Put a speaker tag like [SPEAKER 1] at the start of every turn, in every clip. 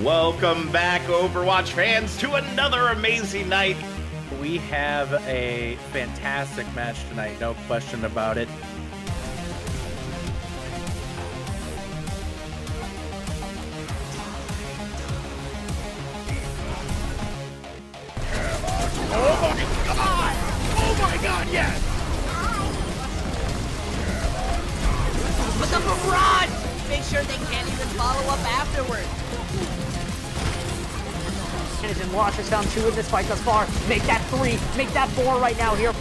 [SPEAKER 1] Welcome back, Overwatch fans, to another amazing night.
[SPEAKER 2] We have a fantastic match tonight, no question about it.
[SPEAKER 1] Oh my god, yes!
[SPEAKER 3] Look up a run! Make sure they can't even follow up afterwards.
[SPEAKER 4] And Wash is down 2 in this fight thus far. Make that 3, make that 4 right now here.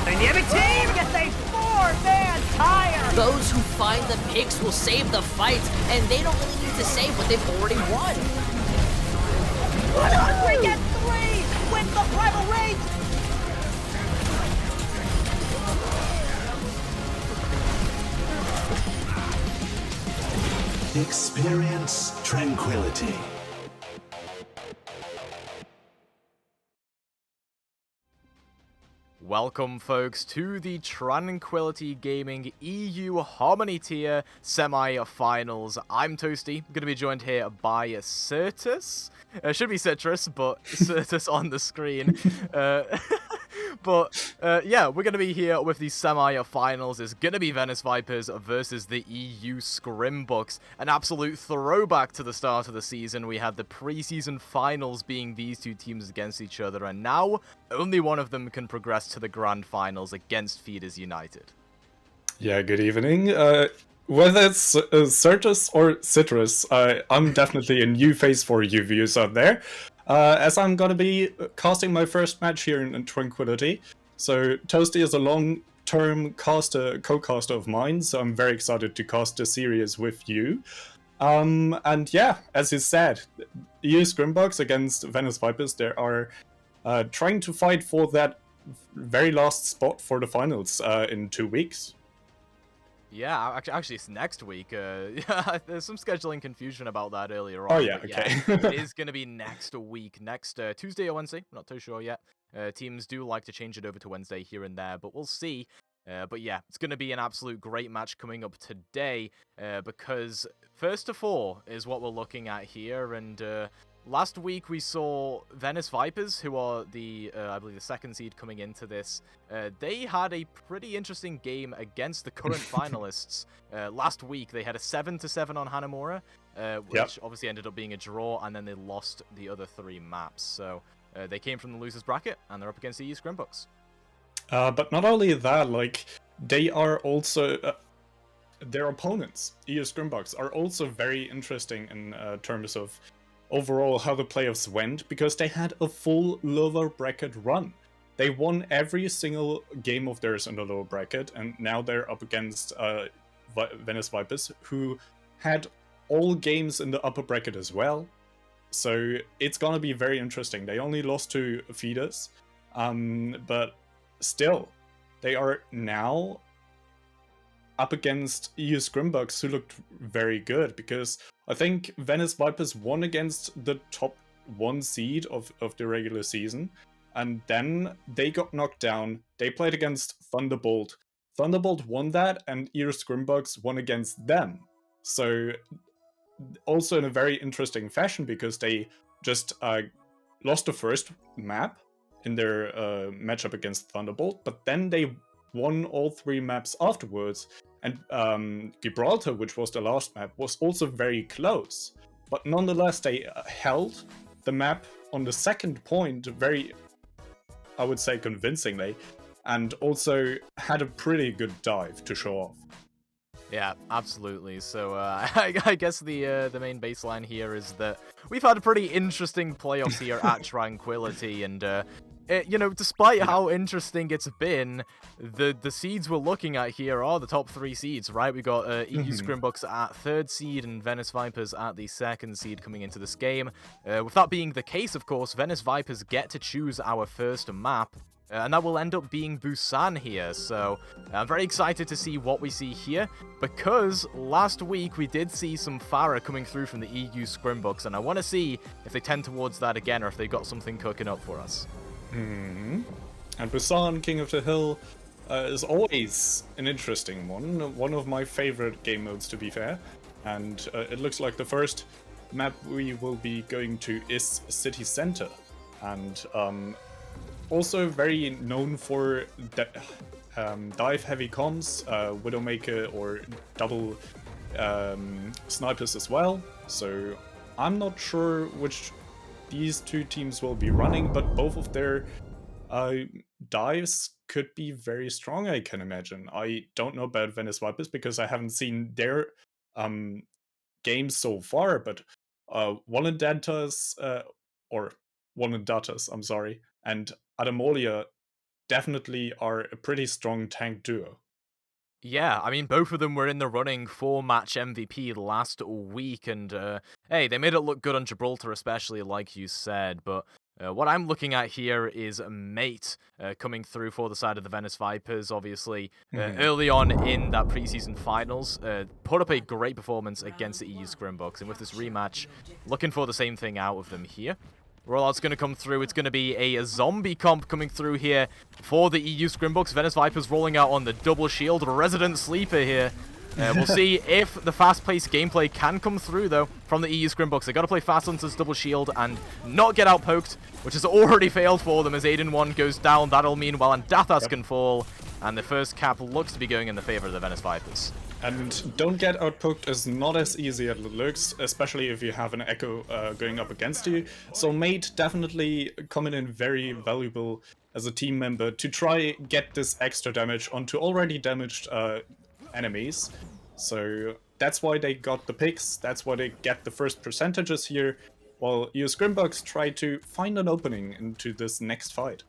[SPEAKER 4] Dynamic team gets a 4-man tire.
[SPEAKER 3] Those who find the picks will save the fights, and they don't really need to save what they've already won.
[SPEAKER 4] 100 gets 3 with the primal rage.
[SPEAKER 5] Experience tranquility.
[SPEAKER 6] Welcome, folks, to the Tranquility Gaming EU Harmony Tier semi-finals. I'm Toasty, going to be joined here by Certus. Should be Citrus, but Certus on the screen. Yeah, we're going to be here with the semi-finals. It's going to be Venice Vipers versus the EU Scrimbucks. An absolute throwback to the start of the season. We had the pre-season finals being these two teams against each other, and now only one of them can progress to the grand finals against Feeders United.
[SPEAKER 7] Yeah, good evening. Whether it's Certus or Citrus, I'm definitely a new face for you viewers out there, as I'm gonna be casting my first match here in Tranquility. So Toasty is a long-term co-caster of mine, so I'm very excited to cast the series with you. And yeah, as is said, EU Scrimbucks against Venice Vipers, they are trying to fight for that very last spot for the finals in 2 weeks.
[SPEAKER 6] Yeah, actually, it's next week. There's some scheduling confusion about that earlier on.
[SPEAKER 7] Oh, yeah, okay.
[SPEAKER 6] It is going to be next week, next Tuesday or Wednesday. I'm not too sure yet. Teams do like to change it over to Wednesday here and there, but we'll see. But yeah, it's going to be an absolute great match coming up today, because first to 4 is what we're looking at here, and last week we saw Venice Vipers, who are the, I believe, the second seed coming into this. They had a pretty interesting game against the current finalists. Last week they had a 7-7 on Hanamura, which obviously ended up being a draw, and then they lost the other 3 maps. So they came from the losers bracket, and they're up against the EU Scrimbucks.
[SPEAKER 7] But not only that, like, they are also... their opponents, EU Scrimbucks, are also very interesting in terms of overall how the playoffs went, because they had a full lower bracket run. They won every single game of theirs in the lower bracket, and now they're up against Venice Vipers, who had all games in the upper bracket as well. So it's gonna be very interesting. They only lost to Feeders, but still, they are now up against EU Scrimbucks, who looked very good, because I think Venice Vipers won against the top 1 seed of the regular season, and then they got knocked down. They played against Thunderbolt. Thunderbolt won that, and EU Scrimbucks won against them. So also in a very interesting fashion, because they just lost the first map in their matchup against Thunderbolt, but then they won all 3 maps afterwards, and Gibraltar, which was the last map, was also very close. But nonetheless, they held the map on the second point very, I would say, convincingly, and also had a pretty good dive to show off.
[SPEAKER 6] Yeah, absolutely. So I guess the main baseline here is that we've had a pretty interesting playoffs here at Tranquility, and you know, despite how interesting it's been, the seeds we're looking at here are the top 3 seeds, right? We got EU Scrimbucks at 3rd seed and Venice Vipers at the 2nd seed coming into this game. With that being the case, of course, Venice Vipers get to choose our first map, and that will end up being Busan here. So I'm very excited to see what we see here, because last week we did see some Pharah coming through from the EU Scrimbucks, and I want to see if they tend towards that again, or if they got something cooking up for us.
[SPEAKER 7] And Busan, King of the Hill, is always an interesting one of my favorite game modes, to be fair. And it looks like the first map we will be going to is City Center, and also very known for dive heavy comms, Widowmaker or double snipers as well. So I'm not sure which these two teams will be running, but both of their dives could be very strong, I can imagine. I don't know about Venice Vipers because I haven't seen their games so far, but Volendatas, or Volendatas, I'm sorry, and Adamolia definitely are a pretty strong tank duo.
[SPEAKER 6] Yeah, I mean, both of them were in the running for match MVP last week, and hey, they made it look good on Gibraltar, especially, like you said, but what I'm looking at here is Mate coming through for the side of the Venice Vipers, obviously. Early on in that preseason finals, put up a great performance against the EU Scrimbucks, and with this rematch, looking for the same thing out of them here. Rollout's going to come through. It's going to be a zombie comp coming through here for the EU Scrimbucks. Venice Vipers rolling out on the double shield. Resident Sleeper here. We'll see if the fast-paced gameplay can come through, though, from the EU Scrimbucks. They got to play fast onto this double shield and not get outpoked, which has already failed for them as Aiden 1 goes down. That'll mean Dathas can fall, and the first cap looks to be going in the favor of the Venice Vipers.
[SPEAKER 7] And don't get outpoked is not as easy as it looks, especially if you have an Echo going up against you. So Mate definitely coming in very valuable as a team member to try get this extra damage onto already damaged enemies. So that's why they got the picks, that's why they get the first percentages here, while you Scrimbucks try to find an opening into this next fight.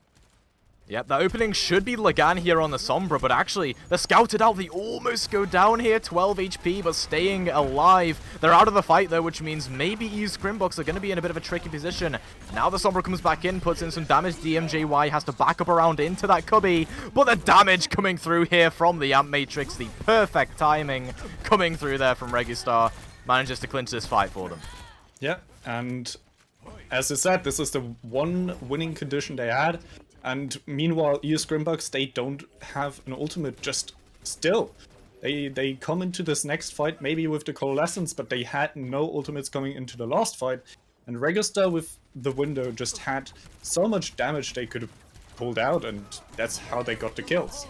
[SPEAKER 6] Yep, that opening should be Lagan here on the Sombra, but actually, they're scouted out. They almost go down here, 12 HP, but staying alive. They're out of the fight, though, which means maybe EU Scrimbucks are going to be in a bit of a tricky position. Now the Sombra comes back in, puts in some damage. DMJY has to back up around into that cubby, but the damage coming through here from the Amp Matrix, the perfect timing coming through there from Registar, manages to clinch this fight for them.
[SPEAKER 7] Yeah, and as I said, this is the one winning condition they had. And meanwhile, EU Scrimbucks, they don't have an ultimate just still. They come into this next fight maybe with the Coalescence, but they had no ultimates coming into the last fight. And Register with the window just had so much damage they could have pulled out, and that's how they got the kills.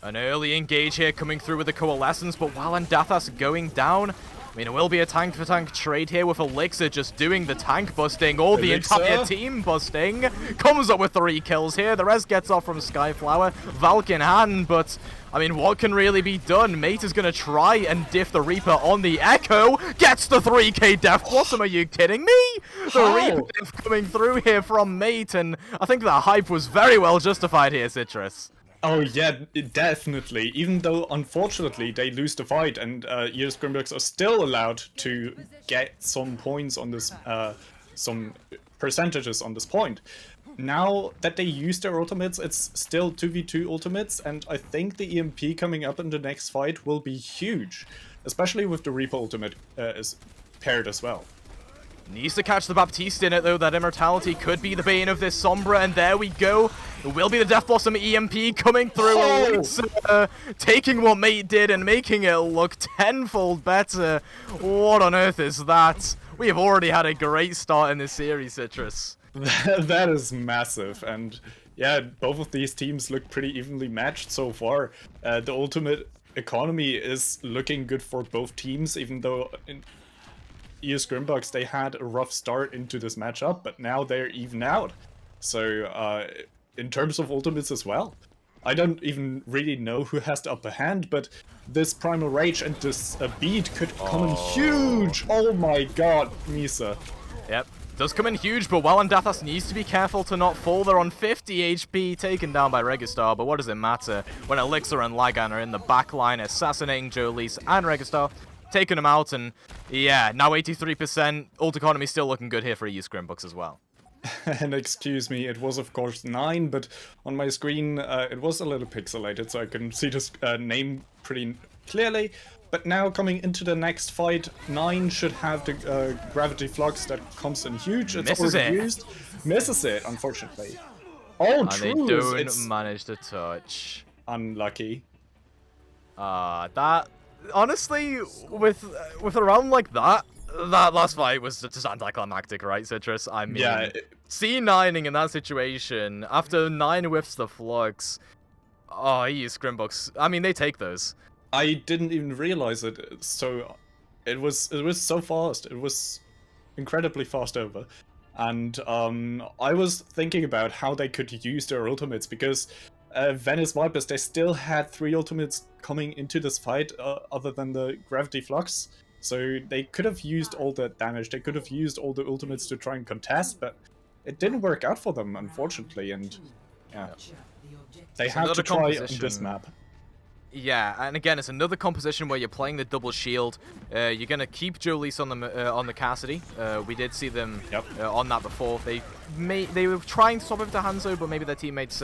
[SPEAKER 6] An early engage here coming through with the Coalescence, but Dathas going down. I mean, it will be a tank-for-tank trade here with Elixir just doing the tank busting, or the entire team busting. Comes up with 3 kills here. The rest gets off from Skyflower. Valk in hand, but, I mean, what can really be done? Mate is going to try and diff the Reaper on the Echo. Gets the 3k Death Blossom, are you kidding me? The Reaper diff coming through here from Mate, and I think that hype was very well justified here, Citrus.
[SPEAKER 7] Oh yeah, definitely. Even though, unfortunately, they lose the fight, and EU Scrimbucks are still allowed to get some points on this, some percentages on this point. Now that they use their ultimates, it's still 2v2 ultimates, and I think the EMP coming up in the next fight will be huge, especially with the Reaper ultimate is paired as well.
[SPEAKER 6] Needs to catch the Baptiste in it, though. That immortality could be the bane of this Sombra, and there we go. It will be the Death Blossom EMP coming through. Oh. Taking what Mate did and making it look tenfold better. What on earth is that? We have already had a great start in this series, Citrus.
[SPEAKER 7] That is massive, and yeah, both of these teams look pretty evenly matched so far. The ultimate economy is looking good for both teams, even though EU Scrimbucks, they had a rough start into this matchup, but now they're even out. So, in terms of ultimates as well, I don't even really know who has the upper hand, but this Primal Rage and this beat could come in huge! Oh my god, Misa.
[SPEAKER 6] Yep, does come in huge, but Dathas needs to be careful to not fall. They're on 50 HP, taken down by Registar, but what does it matter when Elixir and Lagan are in the backline, assassinating Jolise and Registar? Taking them out, and yeah, now 83%. Ult economy still looking good here for EU Scrimbucks as well.
[SPEAKER 7] And excuse me, it was of course 9, but on my screen it was a little pixelated, so I couldn't see this name pretty clearly. But now coming into the next fight, 9 should have the Gravity Flux that comes in huge. It's
[SPEAKER 6] Misses it.
[SPEAKER 7] Used. Misses it, unfortunately. Oh,
[SPEAKER 6] and
[SPEAKER 7] true.
[SPEAKER 6] they don't
[SPEAKER 7] It's
[SPEAKER 6] manage to touch.
[SPEAKER 7] unlucky.
[SPEAKER 6] That honestly, with a round like that last fight was just anticlimactic, right, Citrus? I mean,
[SPEAKER 7] Yeah.
[SPEAKER 6] C9ing in that situation after 9 whiffs the flux. Oh, he used Scrimbucks. I mean, they take those.
[SPEAKER 7] I didn't even realize it. So it was so fast. It was incredibly fast over. And I was thinking about how they could use their ultimates, because Venice Vipers, they still had 3 ultimates coming into this fight other than the Gravity Flux. So they could have used all the damage, they could have used all the ultimates to try and contest, but it didn't work out for them, unfortunately, and yeah. They have to try on this map.
[SPEAKER 6] Yeah, and again, it's another composition where you're playing the double shield. You're gonna keep Jolise on the Cassidy. We did see them on that before. They were trying to swap it to Hanzo, but maybe their teammates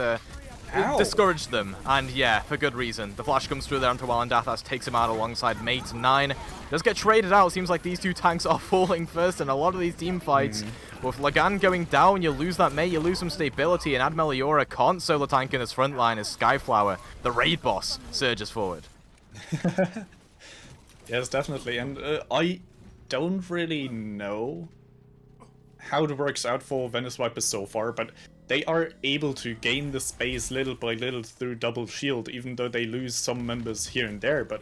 [SPEAKER 6] discouraged them. And yeah, for good reason. The flash comes through there onto Walandathas, takes him out alongside Mate 9. Does get traded out. Seems like these two tanks are falling first in a lot of these team fights. With Lagan going down, you lose that Mate, you lose some stability, and Admeliora can't solo tank in his front line as Skyflower, the raid boss, surges forward.
[SPEAKER 7] Yes, definitely. And I don't really know how it works out for Venice Vipers so far, but they are able to gain the space little by little through double shield, even though they lose some members here and there, but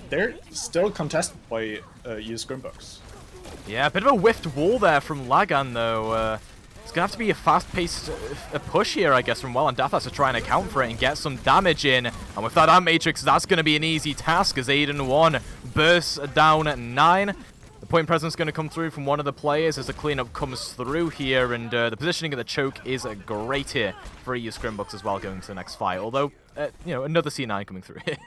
[SPEAKER 7] they're still contested by Scrimbucks.
[SPEAKER 6] Yeah, a bit of a whiffed wall there from Lagan, though. It's going to have to be a fast-paced push here, I guess, from Walandathas to try and account for it and get some damage in. And with that Ant Matrix, that's going to be an easy task as Aiden 1 bursts down at 9. The point presence going to come through from one of the players as the cleanup comes through here, and the positioning of the choke is great here for EU Scrimbucks as well going to the next fight. Although, you know, another C9 coming through here.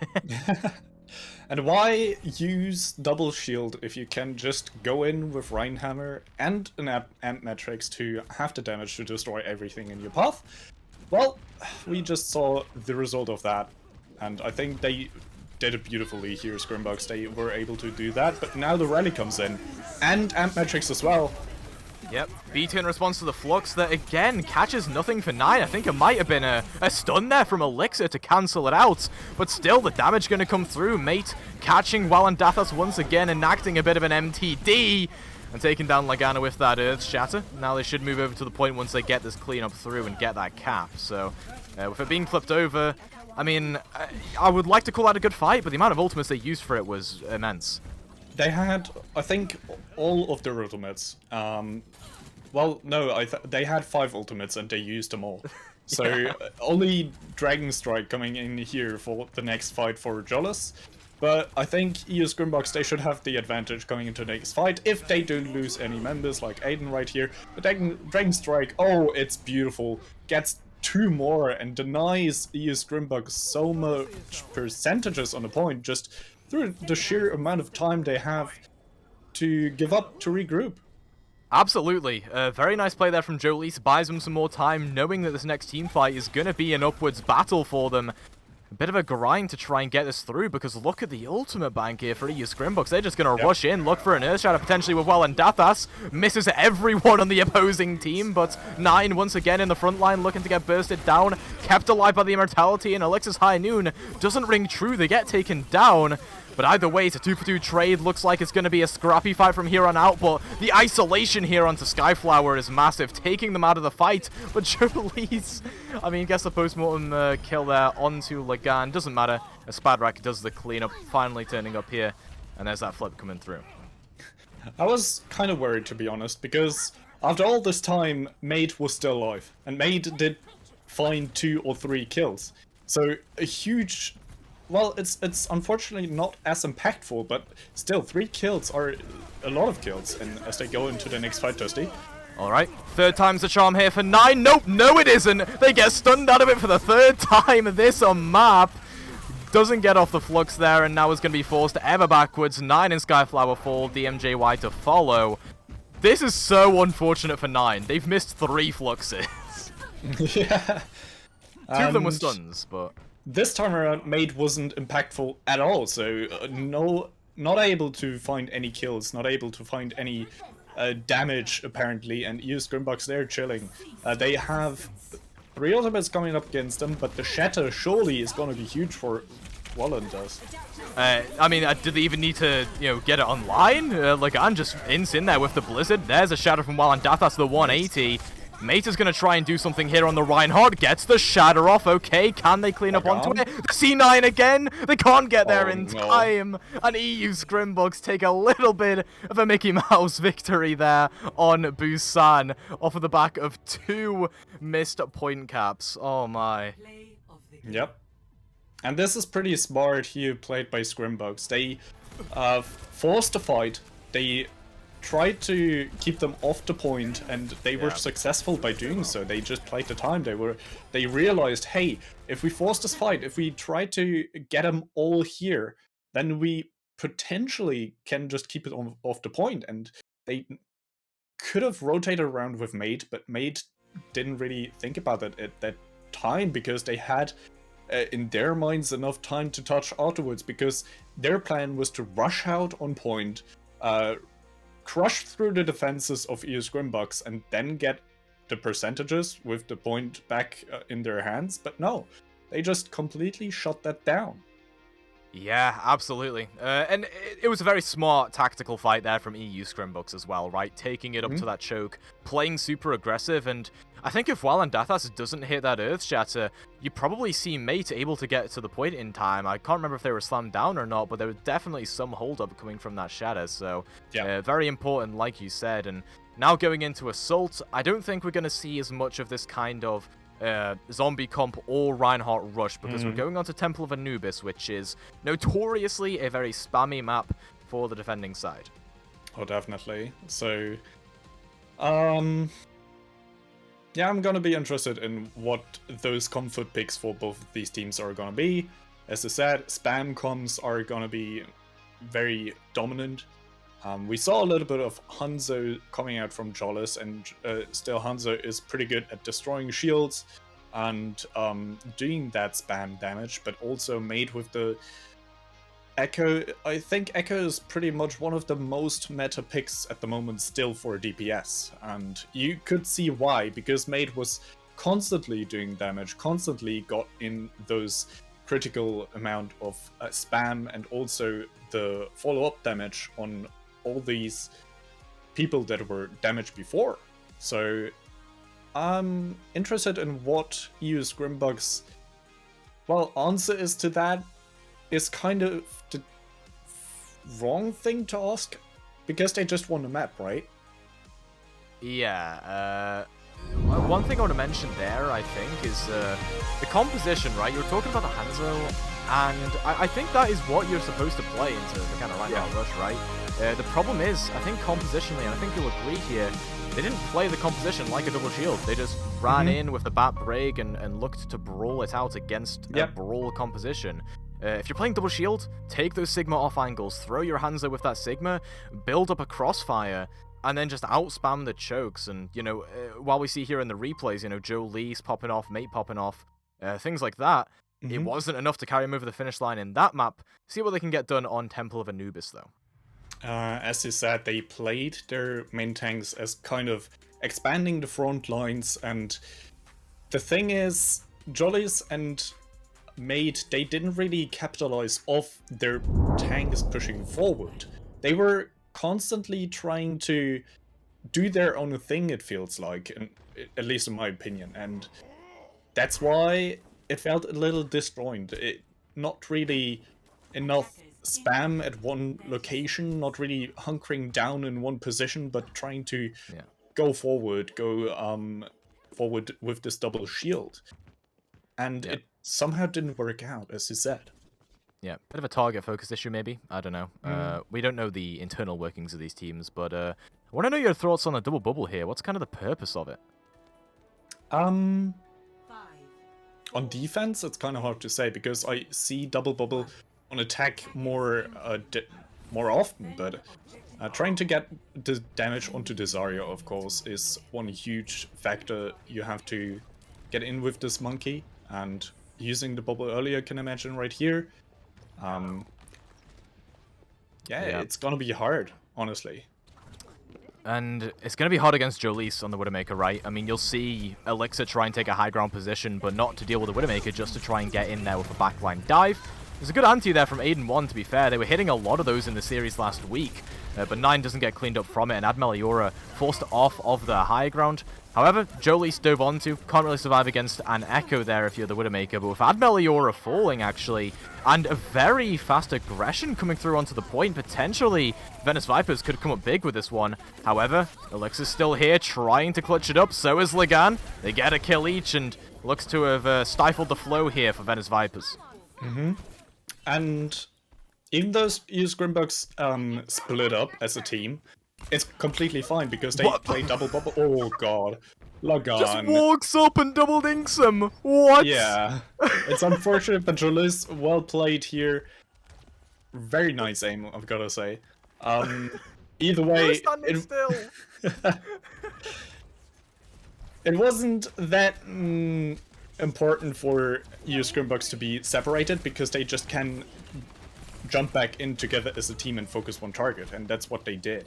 [SPEAKER 7] And why use double shield if you can just go in with Reinhammer and an Ant Matrix to have the damage to destroy everything in your path? Well, we just saw the result of that, and I think they did it beautifully here, Scrimbucks. They were able to do that, but now the rally comes in, and Ant Matrix as well.
[SPEAKER 6] Yep, B2 in response to the Flux that again catches nothing for 9. I think it might have been a stun there from Elixir to cancel it out, but still the damage going to come through. Mate catching Walandathas once again, enacting a bit of an MTD and taking down Lagana with that Earth Shatter. Now they should move over to the point once they get this cleanup through and get that cap. So with it being flipped over, I mean, I would like to call that a good fight, but the amount of ultimates they used for it was immense.
[SPEAKER 7] They had, I think, all of their ultimates. Well, no, they had 5 ultimates and they used them all. So only Dragon Strike coming in here for the next fight for Jollis. But I think EU Scrimbucks, they should have the advantage going into the next fight if they don't lose any members like Aiden right here. But Dragon Strike, oh, it's beautiful. Gets 2 more and denies EU Scrimbucks so much percentages on the point just through the sheer amount of time they have to give up to regroup.
[SPEAKER 6] Absolutely. Very nice play there from Jolise. Buys them some more time, knowing that this next team fight is going to be an upwards battle for them. A bit of a grind to try and get this through, because look at the ultimate bank here for EU Scrimbucks. They're just going to rush in, look for an Earth Shatter potentially with Walandathas. Misses everyone on the opposing team, but 9 once again in the front line looking to get bursted down. Kept alive by the Immortality, and Elixir's High Noon doesn't ring true. They get taken down. But either way, it's a 2-for-2 trade. Looks like it's going to be a scrappy fight from here on out, but the isolation here onto Skyflower is massive, taking them out of the fight. But Jolise, I mean, gets the post-mortem kill there onto Lagan. Doesn't matter. Spadrak does the cleanup, finally turning up here, and there's that flip coming through.
[SPEAKER 7] I was kind of worried, to be honest, because after all this time, Mate was still alive, and Mate did find 2 or 3 kills. So a huge... Well, it's unfortunately not as impactful, but still, 3 kills are a lot of kills, and as they go into the next fight, Dusty.
[SPEAKER 6] Alright, 3rd time's the charm here for 9. Nope, no it isn't. They get stunned out of it for the 3rd time. This map doesn't get off the flux there, and now is going to be forced ever backwards. 9 in Skyflower fall, DMJY to follow. This is so unfortunate for 9. They've missed 3 fluxes.
[SPEAKER 7] Yeah.
[SPEAKER 6] 2 of them were stuns, but...
[SPEAKER 7] This time around, Mate wasn't impactful at all, so not able to find any kills, not able to find any damage, apparently, and EU Scrimbucks, they're chilling. They have 3 ultimates coming up against them, but the Shatter surely is gonna be huge for Wallendas.
[SPEAKER 6] I mean, did they even need to, get it online? Like, I'm just in there with the Blizzard. There's a Shatter from Wallendath. That's the 180. Mate is going to try and do something here on the Reinhardt. Gets the Shatter off. Okay, can they clean up onto it? The C9 again. They can't get there in time. And EU Scrimbucks take a little bit of a Mickey Mouse victory there on Busan off of the back of 2 missed point caps. Oh my.
[SPEAKER 7] Yep. And this is pretty smart here played by Scrimbucks. They forced the fight. They tried to keep them off the point, and they were successful by doing so. They just played the time. They realized, hey, if we force this fight, if we try to get them all here, then we potentially can just keep it off the point. And they could have rotated around with Mate, but Mate didn't really think about it at that time because they had in their minds enough time to touch afterwards, because their plan was to rush out on point, crush through the defenses of EU Scrimbucks, and then get the percentages with the point back in their hands. But no, they just completely shut that down.
[SPEAKER 6] Yeah, absolutely. And it was a very smart tactical fight there from EU Scrimbucks as well, right? Taking it up to that choke, playing super aggressive, and I think if Wallendathas doesn't hit that Earth Shatter, you probably see Mate able to get to the point in time. I can't remember if they were slammed down or not, but there was definitely some hold-up coming from that Shatter, so very important, like you said. And now going into Assault, I don't think we're going to see as much of this kind of zombie comp or Reinhardt rush, because we're going on to Temple of Anubis, which is notoriously a very spammy map for the defending side.
[SPEAKER 7] Oh, definitely. So, yeah, I'm gonna be interested in what those comfort picks for both of these teams are gonna be. As I said, spam comms are gonna be very dominant. We saw a little bit of Hanzo coming out from Jollis, and still Hanzo is pretty good at destroying shields and doing that spam damage, but also made with the Echo. I think Echo is pretty much one of the most meta picks at the moment still for DPS, and you could see why, because Mate was constantly doing damage, constantly got in those critical amount of spam, and also the follow-up damage on all these people that were damaged before. So I'm interested in what EU Scrimbucks' answer is to that. Is kind of the wrong thing to ask, because they just won the map, right?
[SPEAKER 6] Yeah, one thing I want to mention there, I think, is the composition, right? You were talking about the Hanzo, and I think that is what you're supposed to play into the kind of Reinhardt rush, right? The problem is, I think compositionally, and I think you'll agree here, they didn't play the composition like a double shield. They just ran in with the bat break and looked to brawl it out against a brawl composition. If you're playing double shield, take those Sigma off angles, throw your Hanzo with that Sigma, build up a crossfire, and then just out-spam the chokes. And, while we see here in the replays, Joe Lee's popping off, Mate popping off, things like that, it wasn't enough to carry him over the finish line in that map. See what they can get done on Temple of Anubis, though.
[SPEAKER 7] As you said, they played their main tanks as kind of expanding the front lines, and the thing is, Jollies and Mate, they didn't really capitalize off their tanks pushing forward. They were constantly trying to do their own thing, it feels like, at least in my opinion, and that's why it felt a little disjointed. Not really enough spam at one location, not really hunkering down in one position, but trying to go forward with this double shield. And it somehow didn't work out, as you said.
[SPEAKER 6] Yeah, bit of a target focus issue, maybe. I don't know. We don't know the internal workings of these teams, but I want to know your thoughts on the double bubble here. What's kind of the purpose of it?
[SPEAKER 7] On defense, it's kind of hard to say, because I see double bubble on attack more often, but trying to get the damage onto the Zarya, of course, is one huge factor. You have to get in with this monkey, and using the bubble earlier, can imagine right here. It's gonna be hard, honestly.
[SPEAKER 6] And it's going to be hard against Jolise on the Widowmaker, right? I mean, you'll see Elixir try and take a high ground position, but not to deal with the Widowmaker, just to try and get in there with a backline dive. There's a good anti there from Aiden 1, to be fair. They were hitting a lot of those in the series last week, but 9 doesn't get cleaned up from it, and Admeliora forced off of the high ground. However, Jolise dove onto, can't really survive against an Echo there if you're the Widowmaker, but with Admeliora falling, actually, and a very fast aggression coming through onto the point, potentially Venice Vipers could come up big with this one. However, Elixir's still here, trying to clutch it up, so is Legan. They get a kill each, and looks to have stifled the flow here for Venice Vipers.
[SPEAKER 7] And even though Scrimbucks split up as a team, it's completely fine because they play double bubble. Oh god. Lagan.
[SPEAKER 6] Just walks up and double dinks him. What?
[SPEAKER 7] Yeah. It's unfortunate, but Jolise well played here. Very nice aim, I've got to say. Either way, it wasn't that important for Scrimbucks to be separated because they just can jump back in together as a team and focus one target, and that's what they did.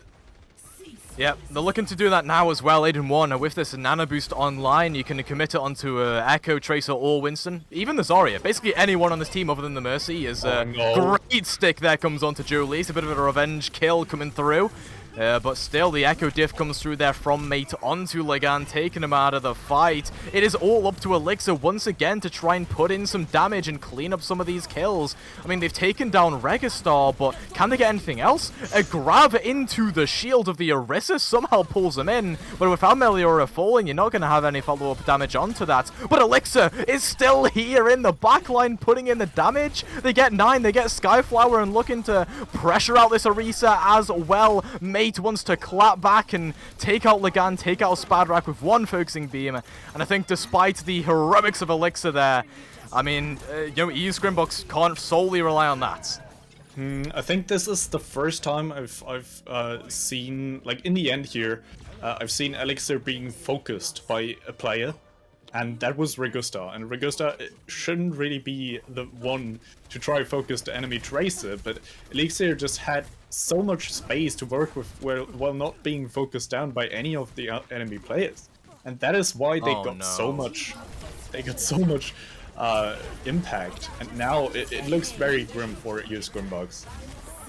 [SPEAKER 6] Yep, they're looking to do that now as well, Aiden 1, and with this Nano Boost online, you can commit it onto Echo, Tracer, or Winston. Even the Zarya, basically anyone on this team other than the Mercy is great stick there comes onto Jolise, a bit of a revenge kill coming through. But still, the Echo diff comes through there from Mate onto Legan, taking him out of the fight. It is all up to Elixir once again to try and put in some damage and clean up some of these kills. I mean, they've taken down Registar, but can they get anything else? A grab into the shield of the Orisa somehow pulls him in, but without Meliora falling, you're not going to have any follow-up damage onto that. But Elixir is still here in the backline, putting in the damage. They get 9, they get Skyflower, and looking to pressure out this Orisa as well. Mate wants to clap back and take out Legan, take out Spadrak with one focusing beam, and I think despite the heroics of Elixir there, I mean, EU Scrimbucks can't solely rely on that.
[SPEAKER 7] I think this is the first time I've seen, like in the end here, I've seen Elixir being focused by a player, and that was Registar. And Registar shouldn't really be the one to try focus the enemy Tracer, but Elixir just had so much space to work with while not being focused down by any of the enemy players. And that is why they got so much impact, and now it looks very grim for Scrimbucks.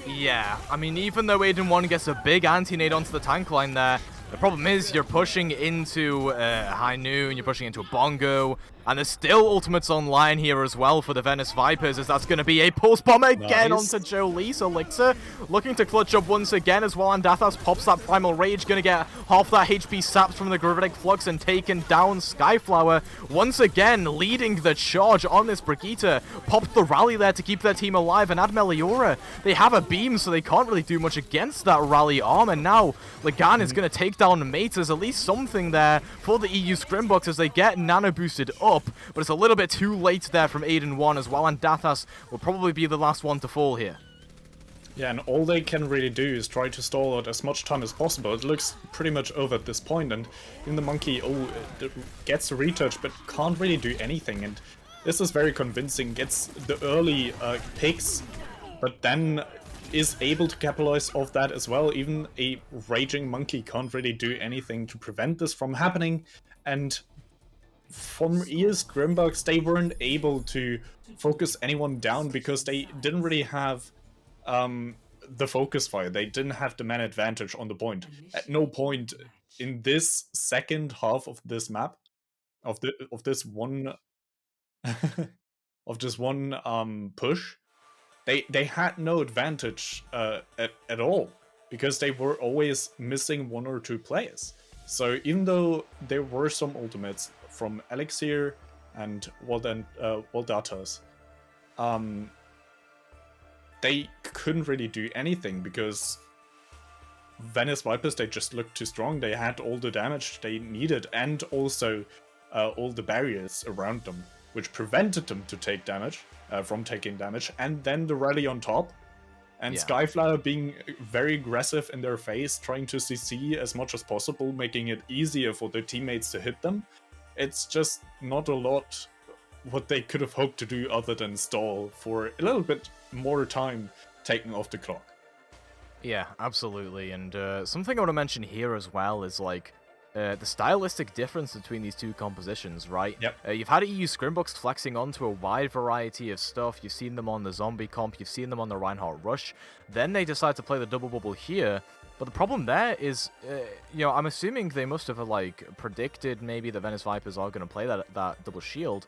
[SPEAKER 6] Yeah, I mean, even though Aiden 1 gets a big anti-nade onto the tank line there, the problem is you're pushing into High Noon, you're pushing into a Bongo, and there's still ultimates online here as well for the Venice Vipers, as that's going to be a pulse bomb again onto Jolise. Elixir looking to clutch up once again as well, and Dathas pops that Primal Rage, going to get half that HP sapped from the Gravitic Flux and taken down. Skyflower once again leading the charge on this Brigitte. Popped the rally there to keep their team alive, and Admeliora, they have a beam, so they can't really do much against that rally arm, and now Legan is going to take down Mate. There's at least something there for the EU Scrimbucks as they get nano boosted up, but it's a little bit too late there from Aiden 1 as well, and Dathas will probably be the last one to fall here.
[SPEAKER 7] Yeah, and all they can really do is try to stall out as much time as possible. It looks pretty much over at this point, and in the Monkey gets a retouch but can't really do anything, and this is very convincing. Gets the early picks, but then is able to capitalize off that as well. Even a Raging Monkey can't really do anything to prevent this from happening, and from Scrimbucks, they weren't able to focus anyone down because they didn't really have the focus fire. They didn't have the man advantage on the point. At no point in this second half of this map, of this one push, they had no advantage at all, because they were always missing one or two players. So even though there were some ultimates from Elixir and Waldatas, they couldn't really do anything because Venice Vipers, they just looked too strong. They had all the damage they needed, and also all the barriers around them, which prevented them to take damage, from taking damage, and then the rally on top, and Skyflower being very aggressive in their face, trying to CC as much as possible, making it easier for their teammates to hit them. It's just not a lot what they could have hoped to do other than stall for a little bit more time taken off the clock.
[SPEAKER 6] Yeah, absolutely. And something I want to mention here as well is like the stylistic difference between these two compositions, right?
[SPEAKER 7] Yep.
[SPEAKER 6] You've had EU Scrimbucks flexing onto a wide variety of stuff. You've seen them on the zombie comp, you've seen them on the Reinhardt Rush. Then they decide to play the double bubble here. But the problem there is, I'm assuming they must have like predicted maybe the Venice Vipers are going to play that double shield.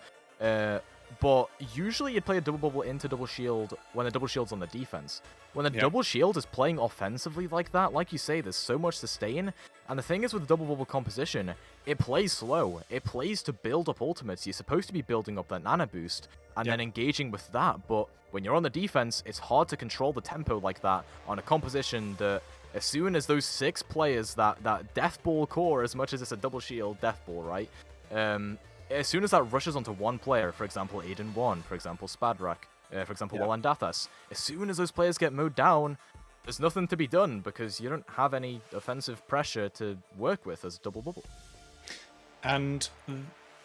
[SPEAKER 6] But usually you'd play a double bubble into double shield when the double shield's on the defense. When the double shield is playing offensively like that, like you say, there's so much sustain. And the thing is with the double bubble composition, it plays slow. It plays to build up ultimates. You're supposed to be building up that nano boost and then engaging with that. But when you're on the defense, it's hard to control the tempo like that on a composition that as soon as those 6 players, that death ball core, as much as it's a double shield death ball, right? As soon as that rushes onto one player, for example, Aiden 1, for example, Spadrak, for example, Walandathas, as soon as those players get mowed down, there's nothing to be done because you don't have any offensive pressure to work with as a double bubble.
[SPEAKER 7] And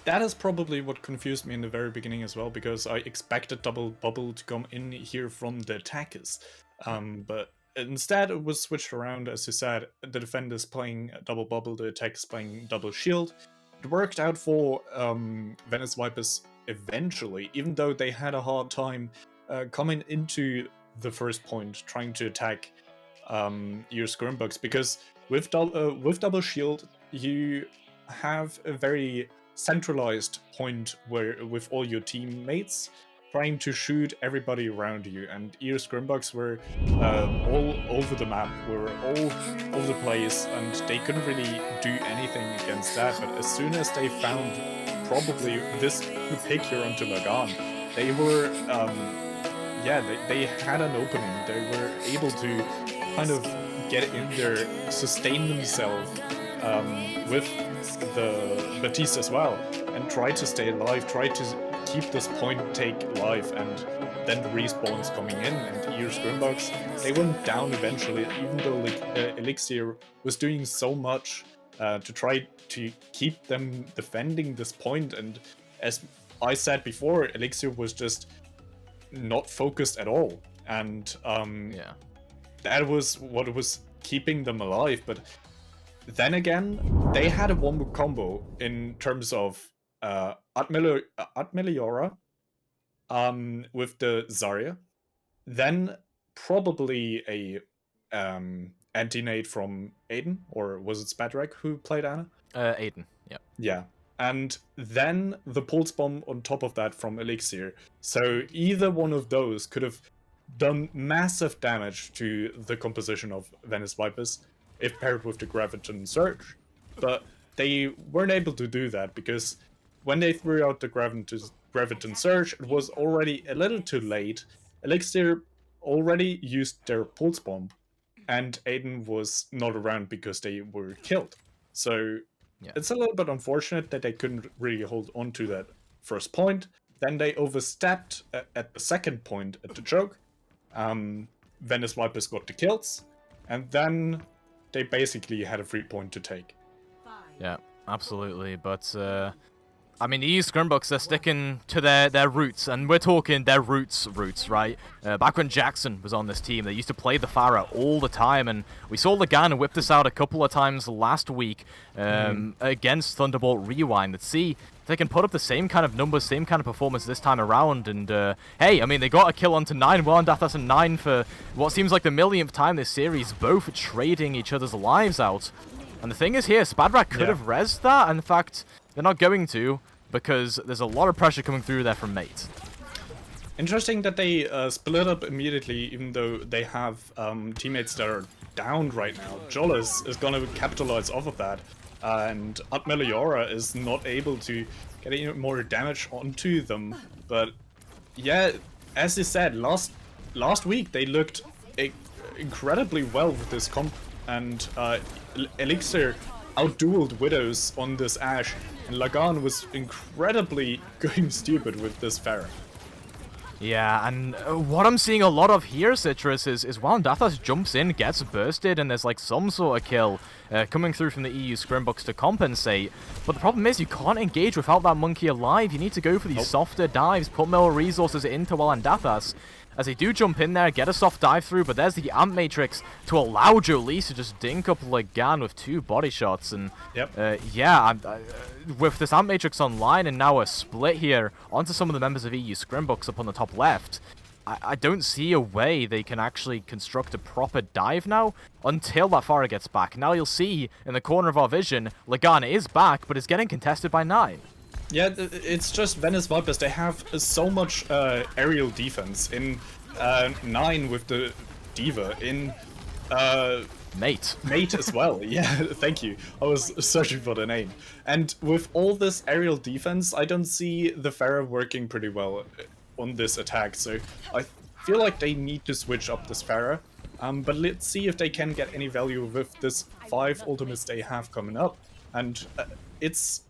[SPEAKER 7] that is probably what confused me in the very beginning as well, because I expected double bubble to come in here from the attackers. But instead it was switched around, as you said, the defenders playing double bubble, the attackers playing double shield. It worked out for Venice Vipers eventually, even though they had a hard time coming into the first point, trying to attack your Scrimbucks, because with double shield, you have a very centralized point where with all your teammates trying to shoot everybody around you, and your Scrimbucks were all over the map, were all over the place, and they couldn't really do anything against that. But as soon as they found probably this pick here onto Lagan, they were, they had an opening. They were able to kind of get in there, sustain themselves with the Batiste as well, and try to stay alive, try to keep this point take live, and then the respawns coming in, and your Scrimbucks, they went down eventually, even though Elixir was doing so much to try to keep them defending this point. And as I said before, Elixir was just not focused at all, and that was what was keeping them alive. But then again, they had a one combo in terms of Atmeliora with the Zarya, then probably a anti-nade from Aiden, or was it Spadrak who played Ana?
[SPEAKER 6] Aiden, yeah.
[SPEAKER 7] Yeah, and then the pulse bomb on top of that from Elixir. So either one of those could have done massive damage to the composition of Venice Vipers if paired with the Graviton Surge, but they weren't able to do that because when they threw out the Graviton Surge, it was already a little too late. Elixir already used their Pulse Bomb, and Aiden was not around because they were killed. So it's a little bit unfortunate that they couldn't really hold on to that first point. Then they overstepped at the second point at the choke. Venice Vipers got the kills, and then they basically had a free point to take.
[SPEAKER 6] Yeah, absolutely, but I mean, the EU Scrimbucks, they're sticking to their roots, and we're talking their roots, right? Back when Jackson was on this team, they used to play the Pharah all the time, and we saw Lagan whip this out a couple of times last week against Thunderbolt Rewind. Let's see if they can put up the same kind of numbers, same kind of performance this time around, and hey, I mean, they got a kill onto 9, Walandathas and 9 for what seems like the millionth time this series, both trading each other's lives out. And the thing is here, Spadrak could have rezzed that, and in fact, they're not going to, because there's a lot of pressure coming through there from Mate.
[SPEAKER 7] Interesting that they split up immediately, even though they have teammates that are down right now. Jolas is going to capitalize off of that, and Atmeliora is not able to get any more damage onto them. But yeah, as you said, last week they looked incredibly well with this comp, and Elixir outdueled Widows on this Ashe, and Lagan was incredibly going stupid with this Pharah.
[SPEAKER 6] Yeah, and what I'm seeing a lot of here, Citrus, is Walandathas jumps in, gets bursted, and there's like some sort of kill coming through from the EU Scrimbucks to compensate. But the problem is you can't engage without that monkey alive. You need to go for these softer dives, put more resources into Walandathas. as they do jump in there, get a soft dive through, but there's the Amp Matrix to allow Jolise to just dink up Lagan with 2 body shots. And yeah, with this Amp Matrix online and now a split here onto some of the members of EU Scrimbucks up on the top left, I don't see a way they can actually construct a proper dive now until that Pharah gets back. Now you'll see in the corner of our vision, Lagan is back, but is getting contested by 9.
[SPEAKER 7] Yeah, it's just Venice Vipers. They have so much aerial defense in 9 with the Diva, in Mate as well. Yeah, thank you. I was searching for the name. And with all this aerial defense, I don't see the Pharah working pretty well on this attack. So I feel like they need to switch up this Pharah. But let's see if they can get any value with this 5 ultimates they have coming up. And it's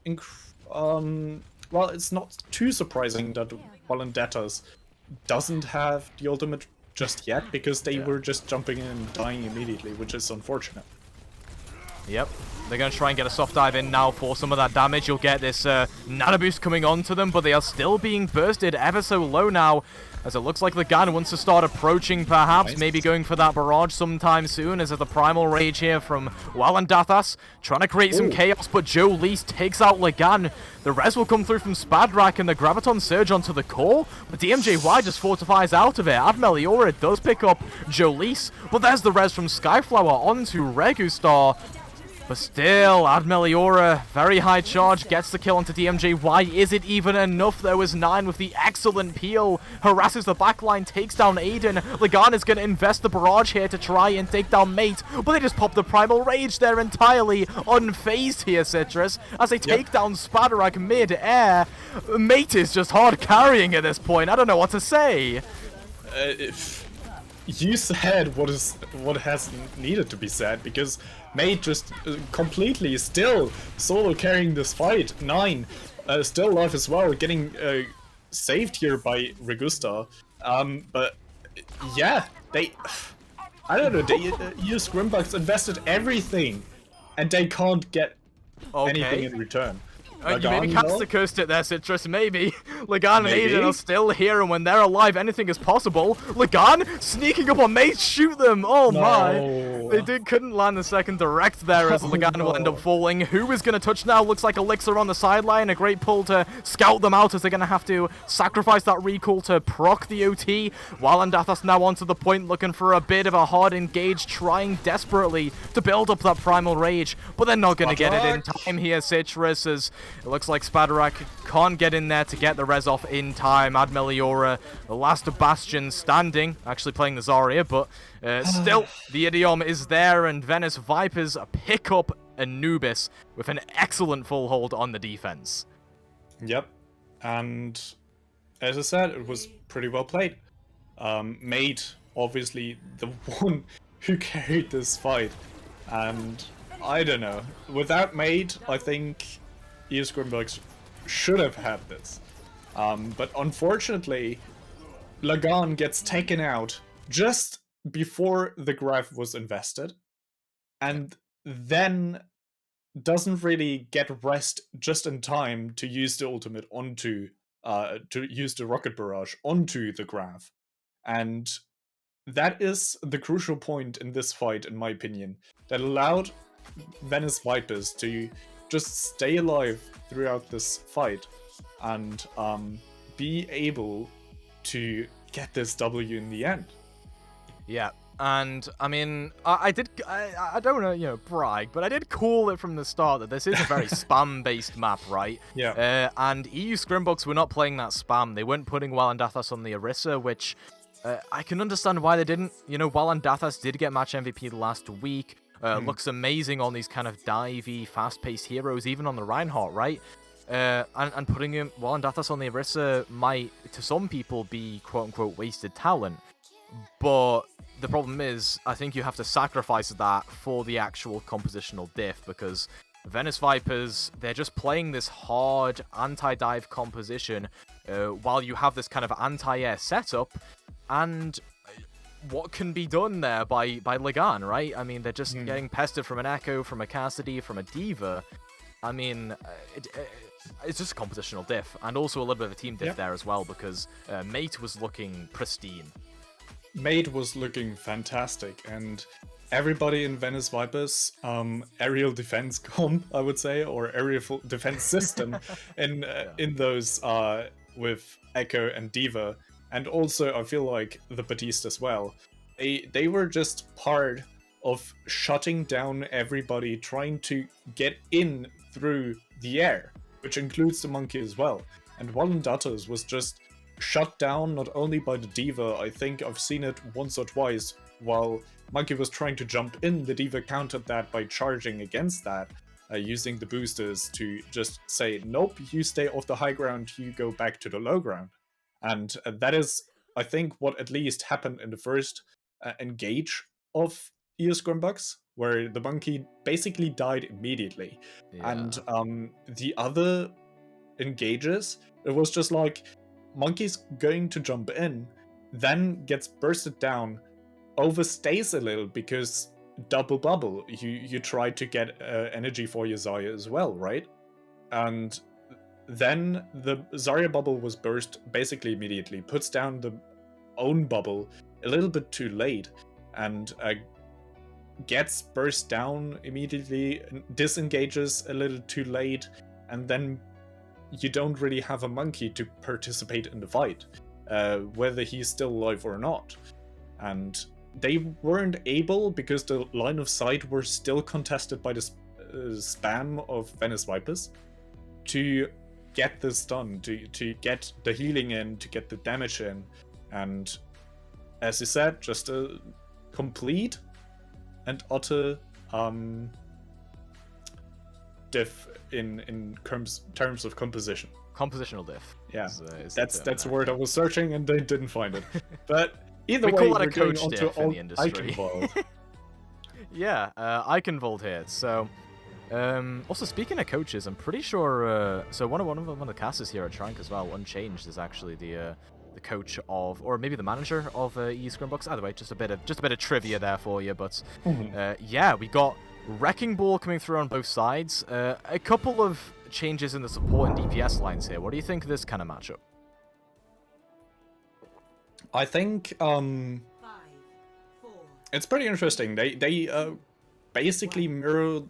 [SPEAKER 7] well, it's not too surprising that Valendatas doesn't have the ultimate just yet, because they were just jumping in and dying immediately, which is unfortunate.
[SPEAKER 6] Yep, they're going to try and get a soft dive in now for some of that damage. You'll get this nano boost coming onto them, but they are still being bursted ever so low now, as it looks like Lagan wants to start approaching, perhaps, maybe going for that barrage sometime soon, as the Primal Rage here from Walandathas, trying to create some chaos, but Jolise takes out Lagan. The res will come through from Spadrak and the Graviton Surge onto the core, but DMJY just fortifies out of it. Admeliora does pick up Jolise, but there's the res from Skyflower onto Regustar. But still, Admeliora, very high charge, gets the kill onto DMJY. Is it even enough? There was 9 with the excellent peel. Harasses the backline, takes down Aiden. Lagan is going to invest the barrage here to try and take down Mate. But they just pop the Primal Rage there entirely unfazed here, Citrus. As they take down Spaderak mid-air. Mate is just hard carrying at this point. I don't know what to say.
[SPEAKER 7] You said what has needed to be said, because Mate just completely still solo carrying this fight. 9 still alive as well, getting saved here by Regusta. But yeah, I don't know, they use Scrimbucks invested everything, and they can't get anything in return.
[SPEAKER 6] You maybe cast the coast it there, Citrus, maybe. Lagan and Aiden are still here, and when they're alive, anything is possible. Lagan sneaking up on Mate, shoot them! Oh my! They couldn't land the second direct there, as Lagan will end up falling. Who is going to touch now? Looks like Elixir on the sideline. A great pull to scout them out, as they're going to have to sacrifice that recall to proc the OT. Walandathas now onto the point, looking for a bit of a hard engage, trying desperately to build up that Primal Rage, but they're not going to get it in time here, Citrus, as it looks like Spaderak can't get in there to get the res off in time. Admeliora, the last Bastion standing, actually playing the Zarya, but still, the Idiom is there, and Venice Vipers pick up Anubis with an excellent full hold on the defense.
[SPEAKER 7] Yep, and as I said, it was pretty well played. Mate, obviously, the one who carried this fight, and I don't know, without Mate, I think EU Scrimbucks should have had this. But unfortunately, Lagan gets taken out just before the Graph was invested, and then doesn't really get rest just in time to use the ultimate onto, to use the Rocket Barrage onto the Graph. And that is the crucial point in this fight, in my opinion, that allowed Venice Vipers to just stay alive throughout this fight and be able to get this W in the end.
[SPEAKER 6] Yeah, and I mean, I don't want to, brag, but I did call it from the start that this is a very spam-based map, right?
[SPEAKER 7] Yeah.
[SPEAKER 6] And EU Scrimbucks were not playing that spam. They weren't putting Walandathas on the Orisa, which I can understand why they didn't. Walandathas did get match MVP last week. Looks amazing on these kind of divey, fast-paced heroes, even on the Reinhardt, right? And putting him Walandathas on the Orisa might, to some people, be quote-unquote wasted talent. But the problem is, I think you have to sacrifice that for the actual compositional diff, because Venice Vipers, they're just playing this hard anti-dive composition while you have this kind of anti-air setup, and what can be done there by Lagan, right? I mean, they're just getting pestered from an Echo, from a Cassidy, from a Diva. I mean, it's just a compositional diff, and also a little bit of a team diff there as well, because Mate was looking pristine.
[SPEAKER 7] mid was looking fantastic, and everybody in Venice Vipers aerial defense comp, I would say, or aerial defense system in those with Echo and Diva, and also I feel like the Batiste as well. They were just part of shutting down everybody trying to get in through the air, which includes the Monkey as well. And Wallendatas was just shut down not only by the Diva, I think I've seen it once or twice, while Monkey was trying to jump in, the Diva countered that by charging against that, using the boosters to just say, nope, you stay off the high ground, you go back to the low ground. And that is, I think, what at least happened in the first engage of EU Scrimbucks, where the Monkey basically died immediately.
[SPEAKER 6] Yeah.
[SPEAKER 7] And the other engages, it was just like, Monkey's going to jump in, then gets bursted down, overstays a little because double bubble. You try to get energy for your Zarya as well, right? And then the Zarya bubble was burst basically immediately, puts down the own bubble a little bit too late, and gets burst down immediately, disengages a little too late, and then you don't really have a Monkey to participate in the fight, whether he's still alive or not. And they weren't able, because the line of sight were still contested by the spam of Venice Vipers, to get this done, to get the healing in, to get the damage in. And as you said, just a complete and utter diff in terms of composition.
[SPEAKER 6] Compositional diff.
[SPEAKER 7] Yeah,
[SPEAKER 6] is
[SPEAKER 7] that's a word I was searching and I didn't find it. But either
[SPEAKER 6] we
[SPEAKER 7] way,
[SPEAKER 6] call that a
[SPEAKER 7] we're going
[SPEAKER 6] coach
[SPEAKER 7] on to
[SPEAKER 6] diff in the industry.
[SPEAKER 7] Iconvolt.
[SPEAKER 6] Yeah, Iconvolt here. So, also speaking of coaches, I'm pretty sure. So one of the casters here at Trank as well, Unchanged, is actually the coach of, or maybe the manager of EU Scrimbucks. Either way, just a bit of trivia there for you. But yeah, we got Wrecking Ball coming through on both sides. A couple of changes in the support and DPS lines here. What do you think of this kind of matchup?
[SPEAKER 7] I think it's pretty interesting. They basically mirror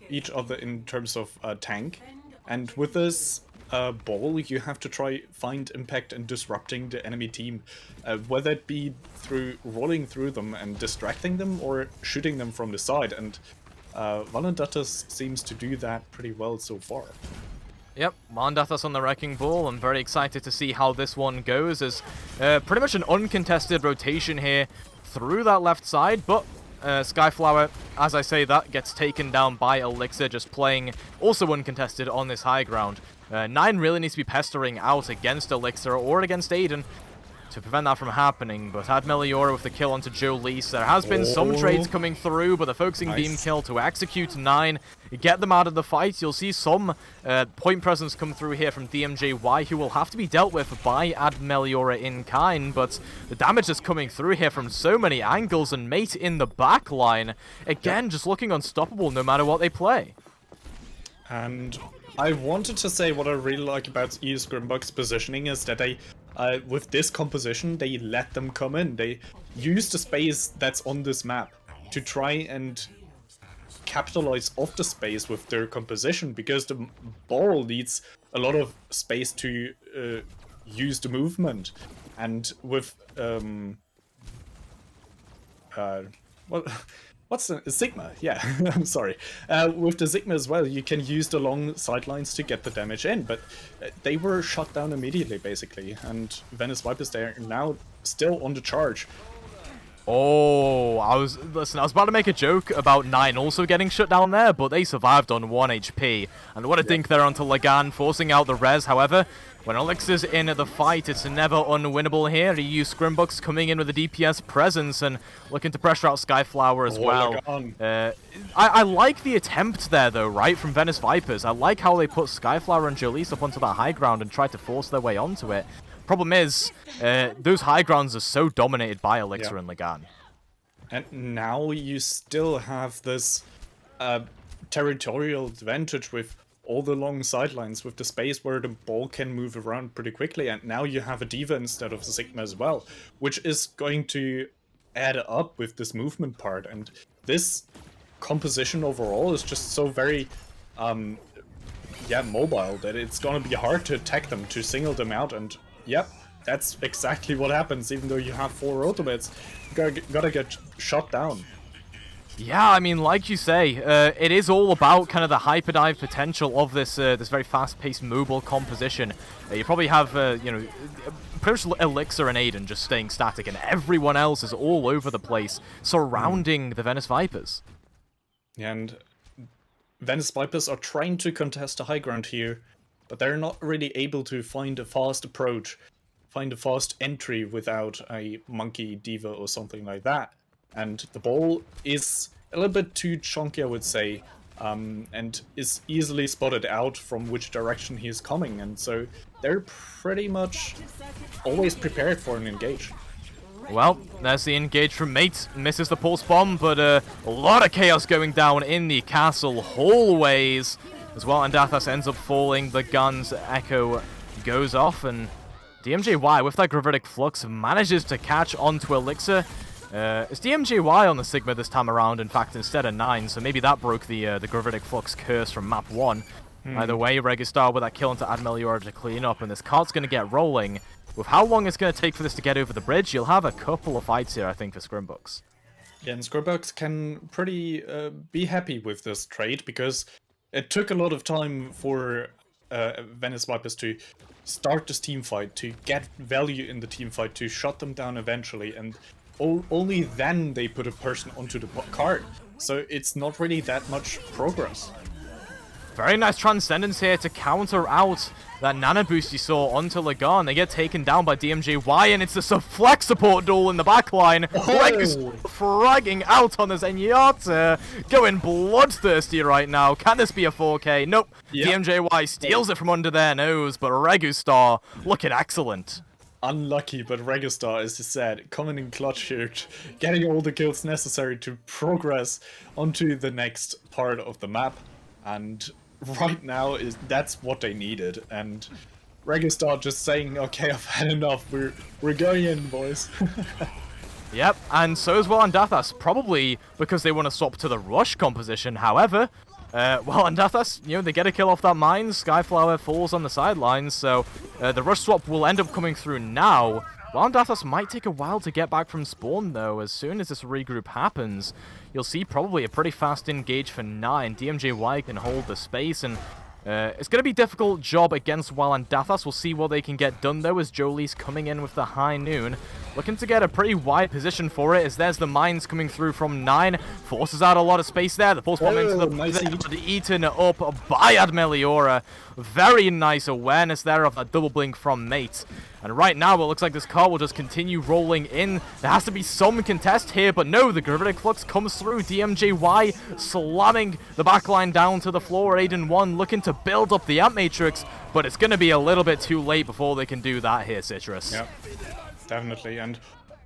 [SPEAKER 7] each other in terms of tank, and with this ball, you have to try find impact and disrupting the enemy team, whether it be through rolling through them and distracting them, or shooting them from the side. And Valendatas seems to do that pretty well so far.
[SPEAKER 6] Yep, Mandathas on the Wrecking Ball. I'm very excited to see how this one goes, as pretty much an uncontested rotation here through that left side, but Skyflower, as I say, that gets taken down by Elixir, just playing also uncontested on this high ground. 9 really needs to be pestering out against Elixir or against Aiden to prevent that from happening, but had Meliora with the kill onto Jolise. There has been some trades coming through, but the focusing beam kill to execute 9, get them out of the fight. You'll see some point presence come through here from DMJY, who will have to be dealt with by Ad Meliora in kind, but the damage is coming through here from so many angles, and Mate in the back line, again, just looking unstoppable no matter what they play.
[SPEAKER 7] And I wanted to say what I really like about EU Scrimbucks' positioning is that they, with this composition, they let them come in. They use the space that's on this map to try and capitalize off the space with their composition, because the ball needs a lot of space to use the movement. And with what's the Sigma? Yeah, I'm sorry. With the Sigma as well, you can use the long sidelines to get the damage in, but they were shut down immediately, basically. And Venice Vipers, they are now still on the charge.
[SPEAKER 6] Oh, I was about to make a joke about 9 also getting shut down there, but they survived on 1 HP. And what a dink there onto Lagan, forcing out the res. However, when Elixir's in the fight, it's never unwinnable here. EU Scrimbucks coming in with a DPS presence and looking to pressure out Skyflower as well. I like the attempt there, though, right, from Venice Vipers. I like how they put Skyflower and Jolise up onto that high ground and tried to force their way onto it. Problem is, those high grounds are so dominated by Elixir and Lagan.
[SPEAKER 7] And now you still have this territorial advantage with all the long sidelines with the space where the ball can move around pretty quickly, and now you have a Diva instead of a Sigma as well, which is going to add up with this movement part, and this composition overall is just so very mobile that it's gonna be hard to attack them, to single them out, and yep, that's exactly what happens. Even though you have 4 ultimates, you gotta get shot down.
[SPEAKER 6] Yeah, I mean, like you say, it is all about kind of the hyperdive potential of this this very fast-paced mobile composition. You probably have, you know, pretty much Elixir and Aiden just staying static, and everyone else is all over the place, surrounding the Venice Vipers.
[SPEAKER 7] And Venice Vipers are trying to contest the high ground here, but they're not really able to find a fast approach, find a fast entry without a Monkey Diva or something like that. And the ball is a little bit too chunky, I would say, and is easily spotted out from which direction he is coming, and so they're pretty much always prepared for an engage.
[SPEAKER 6] Well, there's the engage from Mate. Misses the pulse bomb, but a lot of chaos going down in the castle hallways as well, and Dathas ends up falling. The gun's echo goes off, and DMJY, with that Gravitic Flux, manages to catch onto Elixir. It's DMJY on the Sigma this time around, in fact, instead of 9, so maybe that broke the Gravitic Flux curse from map 1. Either way, Registar with that kill into Admeliora to clean up, and this cart's going to get rolling. With how long it's going to take for this to get over the bridge, you'll have a couple of fights here, I think, for Scrimbucks.
[SPEAKER 7] Yeah, and Scrimbucks can pretty be happy with this trade, because it took a lot of time for Venice Vipers to start this team fight, to get value in the team fight, to shut them down eventually, and only then they put a person onto the card. So it's not really that much progress.
[SPEAKER 6] Very nice Transcendence here to counter out that Nano Boost you saw onto Lagan. They get taken down by DMJY, and it's a flex support duel in the backline. Regus fragging out on the Zenyatta, going bloodthirsty right now. Can this be a 4K? Nope. Yep. DMJY steals it from under their nose, but Regustar looking excellent.
[SPEAKER 7] Unlucky, but Registar, as you said, coming in clutch here, getting all the kills necessary to progress onto the next part of the map, and right now that's what they needed. And Registar just saying, "Okay, I've had enough. We're going in, boys."
[SPEAKER 6] Yep, and so as well Andathas, probably because they want to swap to the rush composition. However, Andathas, you know, they get a kill off that mine. Skyflower falls on the sidelines, so the rush swap will end up coming through now. Well, Andathas might take a while to get back from spawn, though. As soon as this regroup happens, you'll see probably a pretty fast engage for 9. DMJY can hold the space, and it's going to be a difficult job against Andathas. We'll see what they can get done, though, as Jolie's coming in with the high noon. Looking to get a pretty wide position for it, as there's the mines coming through from 9. Forces out a lot of space there. The pulse bomb into the eaten up by Admeliora. Very nice awareness there of that double blink from Mate. And right now, it looks like this car will just continue rolling in. There has to be some contest here, but no, the Gravitic Flux comes through. DMJY slamming the backline down to the floor. Aiden 1 looking to build up the Amp Matrix, but it's going to be a little bit too late before they can do that here, Citrus.
[SPEAKER 7] Yep, definitely. And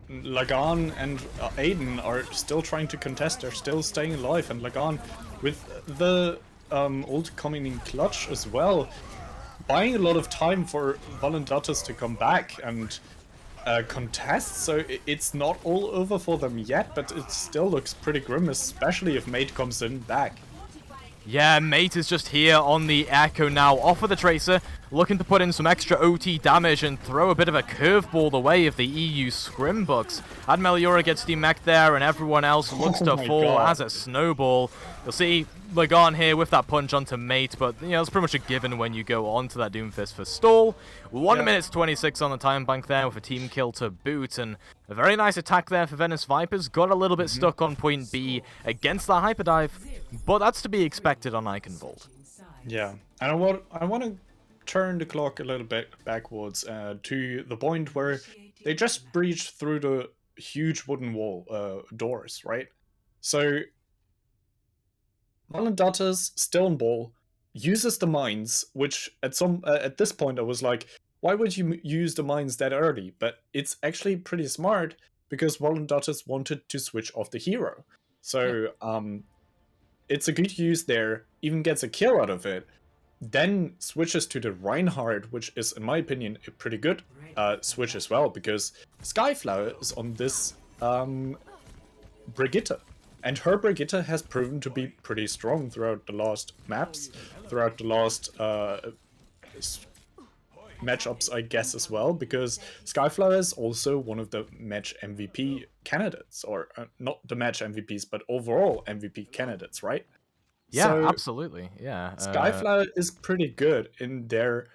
[SPEAKER 7] Lagan and Aiden are still trying to contest. They're still staying alive. And Lagan, with the ult coming in clutch as well, buying a lot of time for Valendatas to come back and contest, so it's not all over for them yet, but it still looks pretty grim, especially if Mate comes in back.
[SPEAKER 6] Yeah, Mate is just here on the Echo now, off of the Tracer, looking to put in some extra OT damage and throw a bit of a curveball the way of the EU Scrimbucks. Admeliora gets demeched there, and everyone else looks to fall as a snowball. You'll see Lagan here with that punch onto Mate, but you know, it's pretty much a given when you go onto that Doomfist for stall. 1 minute 26 on the time bank there with a team kill to boot, and a very nice attack there for Venice Vipers. Got a little bit stuck on point B against the hyperdive, but that's to be expected on Eichenwald.
[SPEAKER 7] Yeah, and I want to turn the clock a little bit backwards to the point where they just breached through the huge wooden wall doors, right? So Valendatas, still on ball, uses the mines, which at this point I was like, why would you use the mines that early? But it's actually pretty smart, because Valendatas wanted to switch off the hero. So it's a good use there, even gets a kill out of it. then switches to the Reinhardt, which is, in my opinion, a pretty good switch as well, because Skyflower is on this Brigitte. And her Brigitte has proven to be pretty strong throughout the last maps, throughout the last matchups, I guess, as well, because Skyflower is also one of the match MVP candidates, or not the match MVPs, but overall MVP candidates, right?
[SPEAKER 6] Yeah,
[SPEAKER 7] So,
[SPEAKER 6] absolutely. Yeah.
[SPEAKER 7] Skyflower is pretty good in their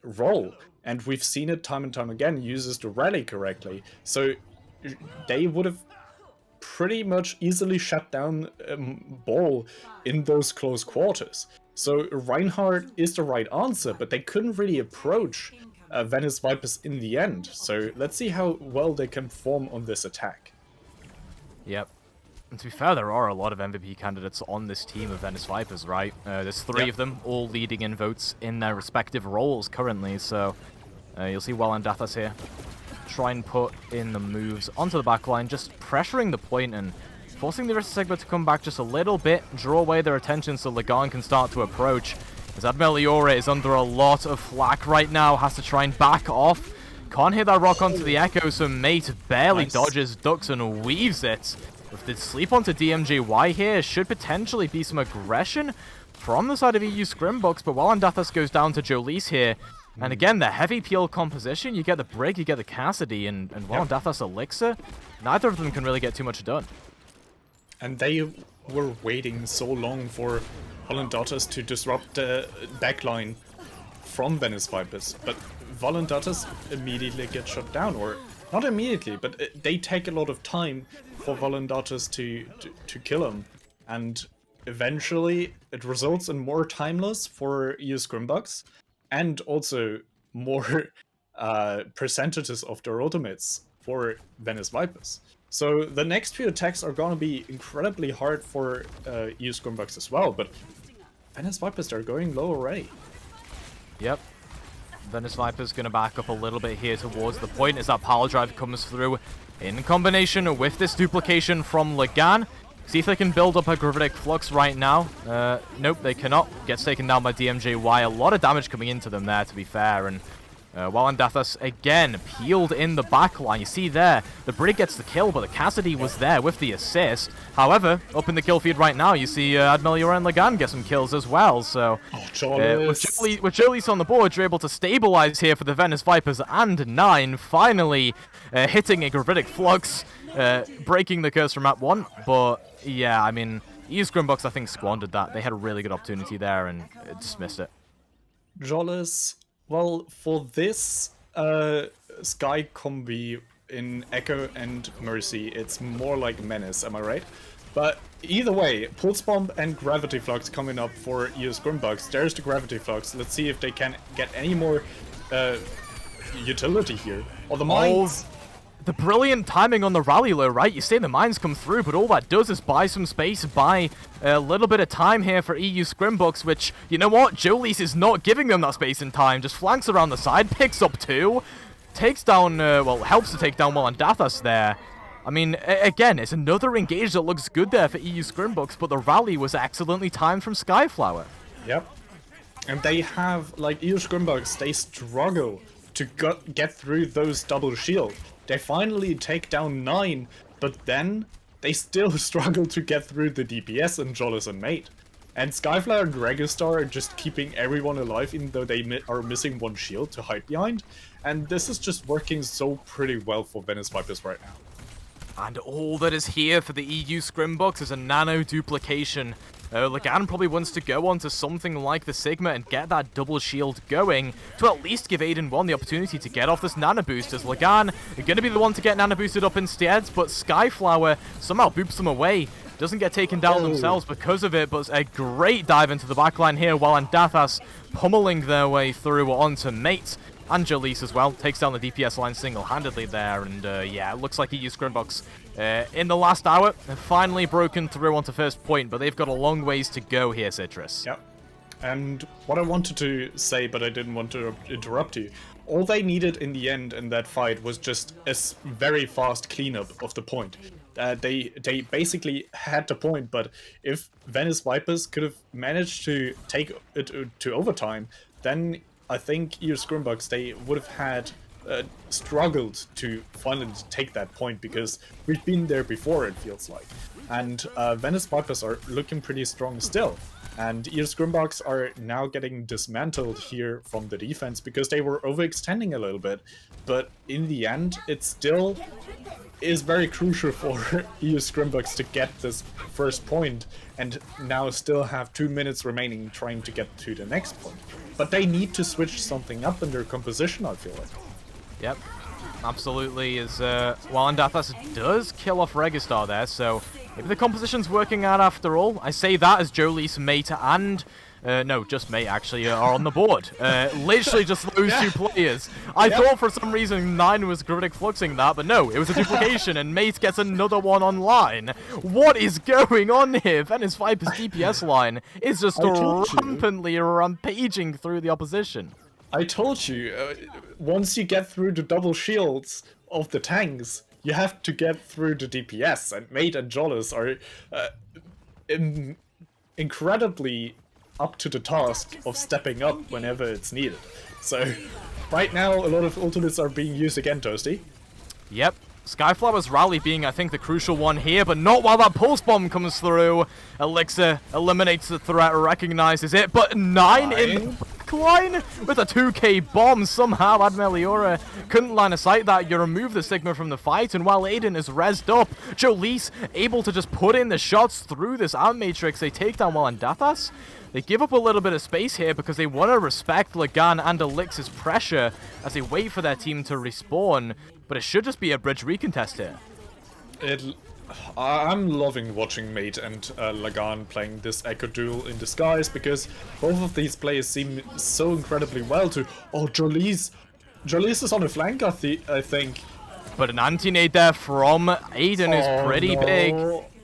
[SPEAKER 7] role, and we've seen it time and time again, uses the rally correctly. So they would have pretty much easily shut down Ball in those close quarters. So Reinhardt is the right answer, but they couldn't really approach Venice Vipers in the end. So let's see how well they can perform on this attack.
[SPEAKER 6] Yep. And to be fair, there are a lot of MVP candidates on this team of Venice Vipers, right? There's three of them, all leading in votes in their respective roles currently, so you'll see Walandathas here try and put in the moves onto the backline, just pressuring the point and forcing the rest of Sigma to come back just a little bit, draw away their attention so Lagan can start to approach. As Admeliore is under a lot of flack right now, has to try and back off. Can't hit that rock onto the Echo, so Mate barely dodges, ducks, and weaves it. With the sleep onto DMJY here, should potentially be some aggression from the side of EU Scrimbucks, but Walandathas goes down to Jolise here. And again, the heavy peel composition, you get the Brig, you get the Cassidy, and Walandathas Elixir. Neither of them can really get too much done.
[SPEAKER 7] And they were waiting so long for Walandathas to disrupt the backline from Venice Vipers, but Walandathas immediately get shut down, or not immediately, but they take a lot of time for Walandathas to kill him, and eventually it results in more time loss for EU Scrimbucks, and also more percentages of their ultimates for Venice Vipers. So the next few attacks are gonna be incredibly hard for EU Scrimbucks as well, but Venice Vipers are going low already.
[SPEAKER 6] Yep. Venice Viper's going to back up a little bit here towards the point as that power drive comes through in combination with this duplication from Lagan. See if they can build up a Gravitic Flux right now. Nope, they cannot. Gets taken down by DMJY. A lot of damage coming into them there, to be fair. And Walandathas, again, peeled in the backline. You see there, the Brig gets the kill, but the Cassidy was there with the assist. However, up in the kill feed right now, you see Admeliore and Lagan get some kills as well. So, with Jolise on the board, you're able to stabilize here for the Venice Vipers, and 9 finally hitting a Gravitic Flux, breaking the curse from map 1. But, yeah, I mean, EU Scrimbucks, I think, squandered that. They had a really good opportunity there and dismissed it.
[SPEAKER 7] Jolise, well, for this Sky combi in Echo and Mercy, it's more like Menace, am I right? But either way, Pulse Bomb and Gravity Flux coming up for EU Scrimbucks. There's the Gravity Flux. Let's see if they can get any more utility here. Or the mines.
[SPEAKER 6] The brilliant timing on the rally low, right? You see the mines come through, but all that does is buy some space, buy a little bit of time here for EU Scrimbucks, which, you know what? Jolise is not giving them that space and time. Just flanks around the side, picks up 2, takes down, well, helps to take down Walandathas there. I mean, again, it's another engage that looks good there for EU Scrimbucks, but the rally was excellently timed from Skyflower.
[SPEAKER 7] Yep. And they have, like, EU Scrimbucks, they struggle to get through those double shield. They finally take down 9, but then they still struggle to get through the DPS in Jolise and Mate. And Skyflower and Registar are just keeping everyone alive, even though they are missing 1 shield to hide behind. And this is just working so pretty well for Venice Vipers right now.
[SPEAKER 6] And all that is here for the EU Scrimbucks is a nano duplication. Lagan probably wants to go on to something like the Sigma and get that double shield going to at least give Aiden 1 the opportunity to get off this nano boost, as Lagan is going to be the one to get nano boosted up instead, but Skyflower somehow boops them away. Doesn't get taken down themselves because of it, but a great dive into the backline here, while Andathas pummeling their way through onto Mate. And Jolise as well, takes down the DPS line single-handedly there, and yeah, it looks like EU Scrimbucks in the last hour have finally broken through onto first point, but they've got a long ways to go here, Citrus.
[SPEAKER 7] Yep. And what I wanted to say, but I didn't want to interrupt you, all they needed in the end in that fight was just a very fast cleanup of the point. They basically had the point, but if Venice Vipers could have managed to take it to overtime, then I think EU Scrimbucks, they would have had struggled to finally take that point, because we've been there before, it feels like. And Venice Vipers are looking pretty strong still. And EU Scrimbucks are now getting dismantled here from the defense because they were overextending a little bit. But in the end, it still is very crucial for EU Scrimbucks to get this first point and now still have 2 minutes remaining trying to get to the next point. But they need to switch something up in their composition, I feel like.
[SPEAKER 6] Yep, absolutely. As Walandathas does kill off Registar there, so maybe the composition's working out after all. I say that as Jolise, Mate, and no, just Mate actually are on the board. Literally just those two players. I thought for some reason 9 was Gravitic Fluxing that, but no, it was a duplication, and Mate gets another one online. What is going on here? Venice Viper's DPS line is just rampantly rampaging through the opposition.
[SPEAKER 7] I told you, once you get through the double shields of the tanks, you have to get through the DPS, and Mate and Jollis are incredibly up to the task of stepping up whenever it's needed. So, right now, a lot of ultimates are being used again, Toasty.
[SPEAKER 6] Yep. Skyflower's rally being, I think, the crucial one here, but not while that pulse bomb comes through. Elixir eliminates the threat, recognizes it, but 9 in the backline with a 2k bomb. Somehow, Admeliora couldn't line of sight that. You remove the Sigma from the fight, and while Aiden is rezzed up, Jolise able to just put in the shots through this Out Matrix. They take down Walandathas. They give up a little bit of space here because they want to respect Lagan and Elixir's pressure as they wait for their team to respawn. But it should just be a bridge recontest here.
[SPEAKER 7] I'm loving watching Mate and Lagan playing this Echo Duel in disguise, because both of these players seem so incredibly well to... Oh, Jolise is on a flank, I think.
[SPEAKER 6] But an anti-nade there from Aiden is pretty big.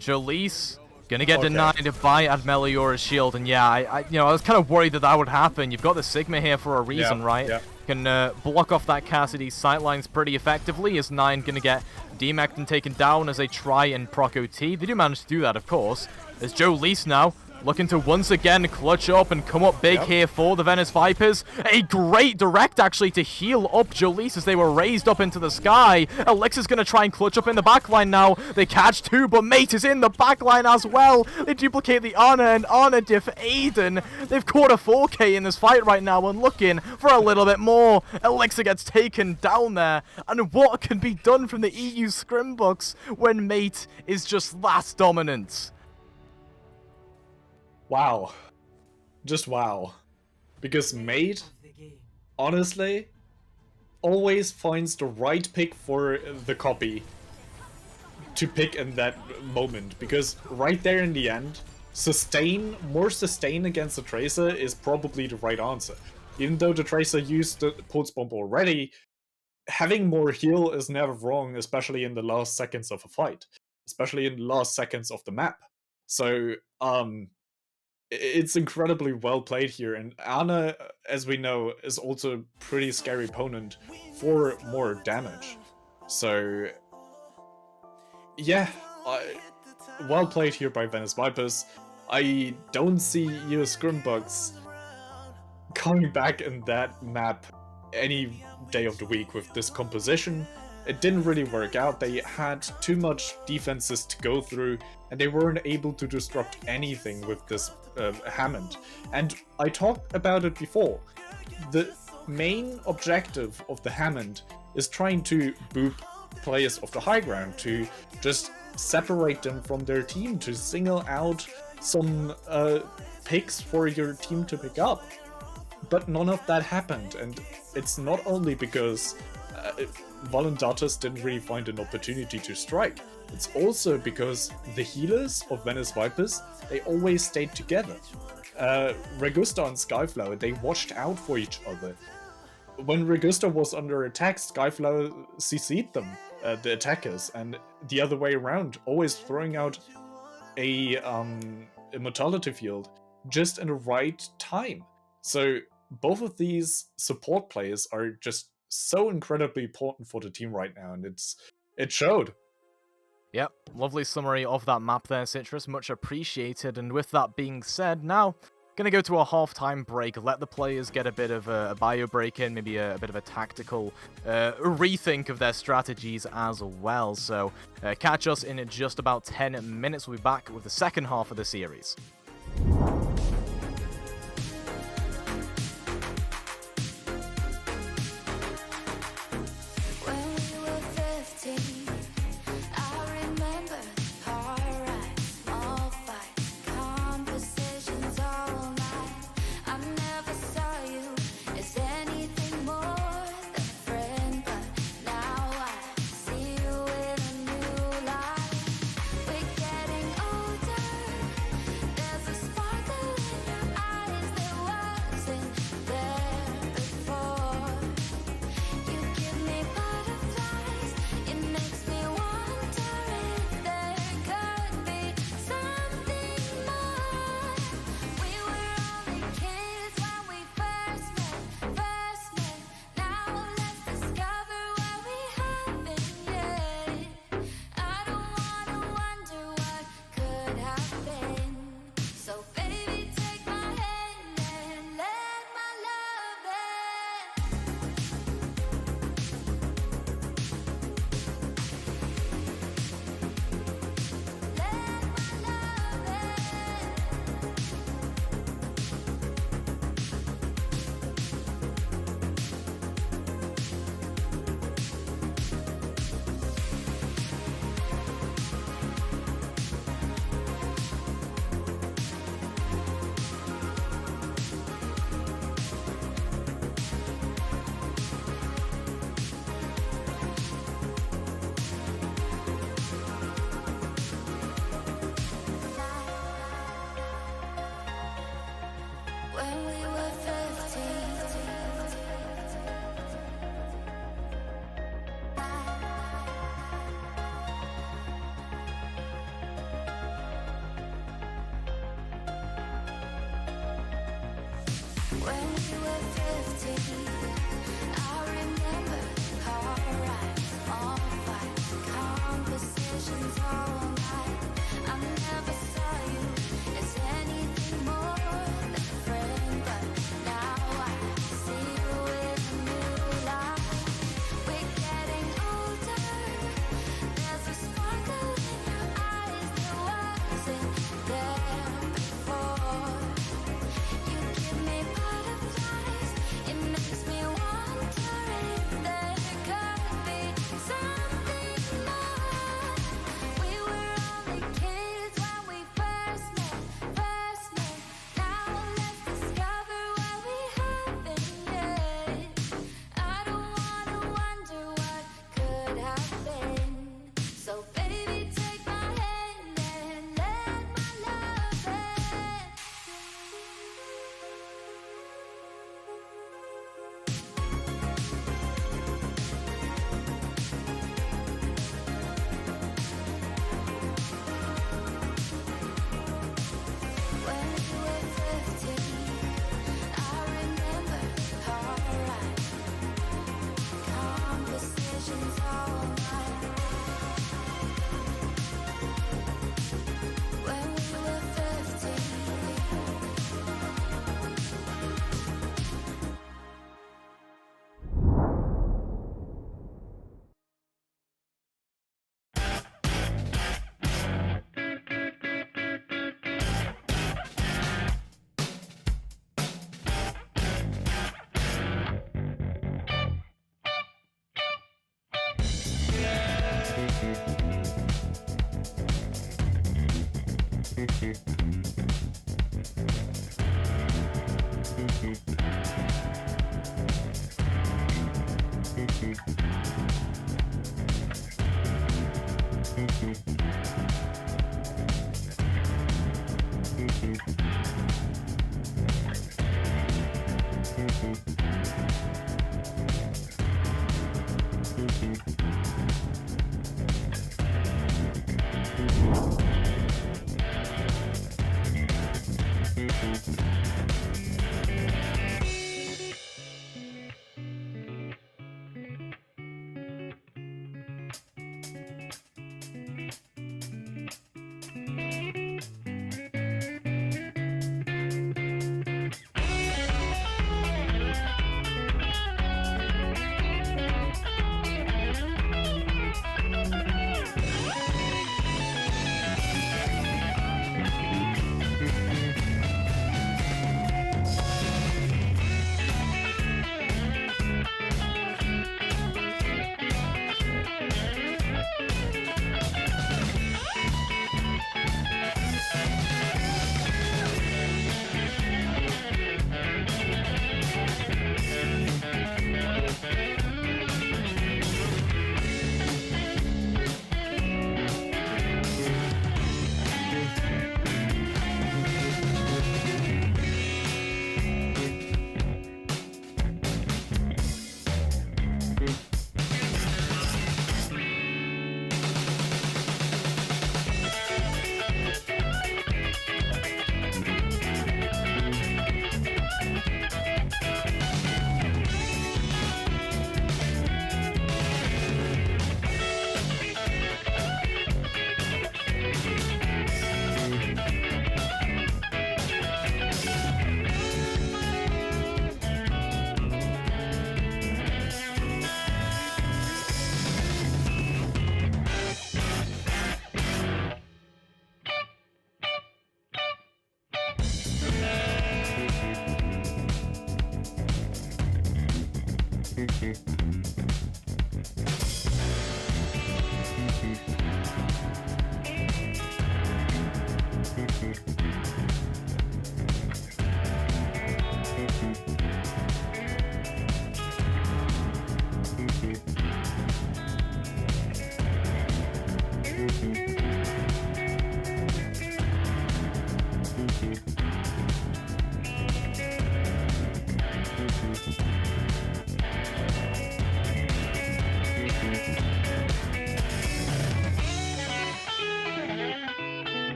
[SPEAKER 6] Jolise gonna get denied by Admeliora's shield, and yeah, I was kind of worried that would happen. You've got the Sigma here for a reason, right? Yeah. Can block off that Cassidy's sightlines pretty effectively. Is 9 gonna get demeched and taken down as they try and proc OT? They do manage to do that, of course. There's Jolise now, looking to once again clutch up and come up big here for the Venice Vipers. A great direct, actually, to heal up Jolise as they were raised up into the sky. Elixir's going to try and clutch up in the backline now. They catch 2, but Mate is in the backline as well. They duplicate the Ana, and Ana diff Aiden. They've caught a 4k in this fight right now and looking for a little bit more. Elixir gets taken down there. And what can be done from the EU Scrimbucks when Mate is just that dominant?
[SPEAKER 7] Wow. Just wow. Because Mate, honestly, always finds the right pick for the copy to pick in that moment. Because right there in the end, more sustain against the Tracer is probably the right answer. Even though the Tracer used the pulse bomb already, having more heal is never wrong, especially in the last seconds of a fight. Especially in the last seconds of the map. So, it's incredibly well played here, and Ana, as we know, is also a pretty scary opponent for more damage. So, yeah, well played here by Venice Vipers. I don't see EU Scrimbucks coming back in that map any day of the week with this composition. It didn't really work out. They had too much defenses to go through, and they weren't able to disrupt anything with this Hammond. And I talked about it before. The main objective of the Hammond is trying to boop players off the high ground, to just separate them from their team, to single out some picks for your team to pick up. But none of that happened, and it's not only because Walandathas didn't really find an opportunity to strike. It's also because the healers of Venice Vipers, they always stayed together. Regusta and Skyflower, they watched out for each other. When Regusta was under attack, Skyflower CC'd them, the attackers, and the other way around, always throwing out a immortality field just in the right time. So both of these support players are just so incredibly important for the team right now, and it showed.
[SPEAKER 6] Yep, lovely summary of that map there, Citrus. Much appreciated. And with that being said, now gonna go to a half-time break, let the players get a bit of a bio break in, maybe a bit of a tactical rethink of their strategies as well. So catch us in just about 10 minutes. We'll be back with the second half of the series.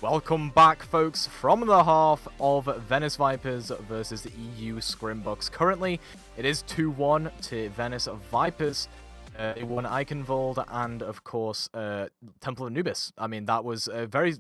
[SPEAKER 6] Welcome back, folks, from the half of Venice Vipers versus the EU Scrimbucks. Currently, it is 2-1 to Venice Vipers. They won Eichenwald and, of course, Temple of Anubis. I mean, that was a very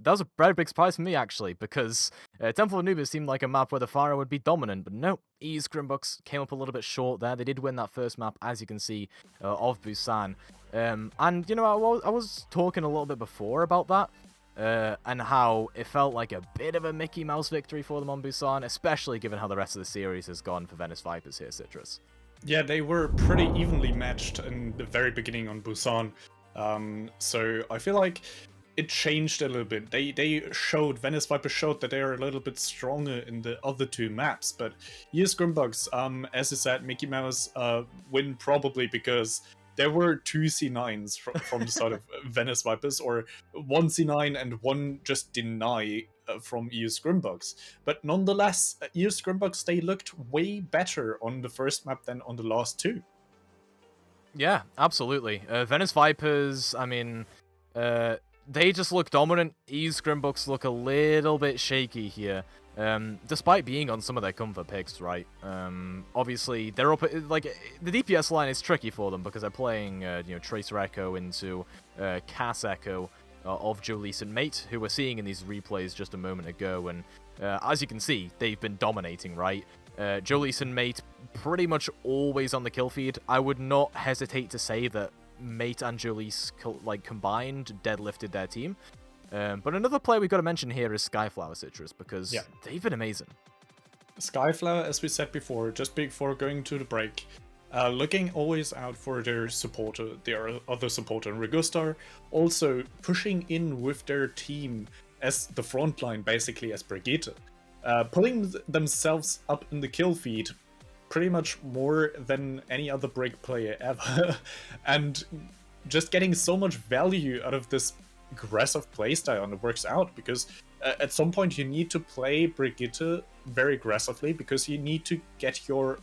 [SPEAKER 6] big surprise for me, actually, because Temple of Anubis seemed like a map where the Fire would be dominant, but no, EU Scrimbucks came up a little bit short there. They did win that first map, as you can see, of Busan. And, you know, I was talking a little bit before about that. And how it felt like a bit of a Mickey Mouse victory for them on Busan, especially given how the rest of the series has gone for Venice Vipers here, Citrus.
[SPEAKER 7] Yeah, they were pretty evenly matched in the very beginning on Busan. So I feel like it changed a little bit. Venice Vipers showed that they are a little bit stronger in the other two maps, but here Scrimbucks, as I said, Mickey Mouse win probably because there were two C9s from the side of Venice Vipers, or one C9 and one just deny from EU Scrimbucks. But nonetheless, EU Scrimbucks, they looked way better on the first map than on the last two.
[SPEAKER 6] Yeah, absolutely. Venice Vipers, I mean, they just look dominant. EU Scrimbucks look a little bit shaky here. Despite being on some of their comfort picks, right? Obviously, they're up. Like, the DPS line is tricky for them because they're playing, Tracer Echo into Cass Echo of Jolise and Mate, who we're seeing in these replays just a moment ago. And as you can see, they've been dominating, right? Jolise and Mate pretty much always on the kill feed. I would not hesitate to say that Mate and Jolise, combined, deadlifted their team. But another player we've got to mention here is Skyflower Citrus, because they've been amazing.
[SPEAKER 7] Skyflower, as we said before, just before going to the break, looking always out for their supporter, their other supporter, Regustar, also pushing in with their team as the front line, basically as Brigitte, pulling themselves up in the kill feed pretty much more than any other Brig player ever, and just getting so much value out of this aggressive playstyle, and it works out because at some point you need to play Brigitte very aggressively because you need to get your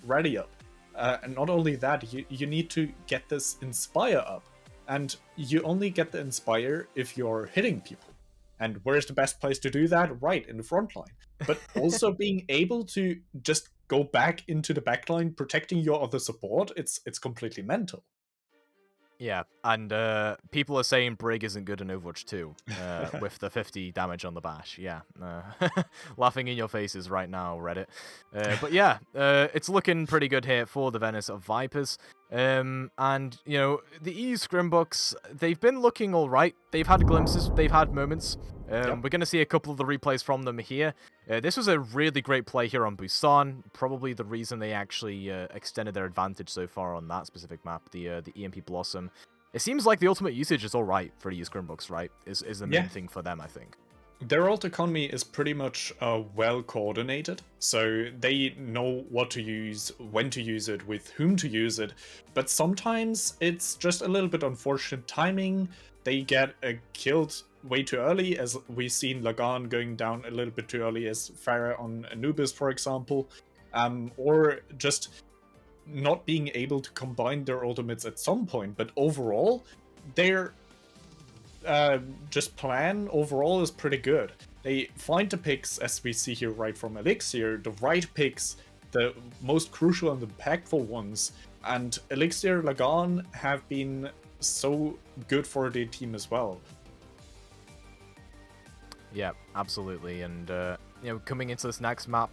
[SPEAKER 7] ready up. And not only that, you need to get this Inspire up. And you only get the Inspire if you're hitting people. And where's the best place to do that? Right, in the front line. But also being able to just go back into the back line, protecting your other support, it's completely mental.
[SPEAKER 6] Yeah, and people are saying Brig isn't good in Overwatch 2 with the 50 damage on the bash. Yeah, laughing in your faces right now, Reddit. But yeah, it's looking pretty good here for the Venice of Vipers. And, you know, the EU Scrimbucks, they've been looking all right. They've had glimpses, they've had moments. We're going to see a couple of the replays from them here. This was a really great play here on Busan. Probably the reason they actually extended their advantage so far on that specific map, the EMP Blossom. It seems like the ultimate usage is all right for EU Scrimbucks, right? Is the main thing for them, I think.
[SPEAKER 7] Their ult economy is pretty much well coordinated, so they know what to use, when to use it, with whom to use it, but sometimes it's just a little bit unfortunate timing. They get killed way too early, as we've seen Lagan going down a little bit too early as Farah on Anubis, for example, or just not being able to combine their ultimates at some point, but overall, they're just plan overall is pretty good. They find the picks, as we see here right from Elixir, the right picks, the most crucial and impactful ones, and Elixir, Lagan have been so good for their team as well.
[SPEAKER 6] Yeah, absolutely, and you know, coming into this next map,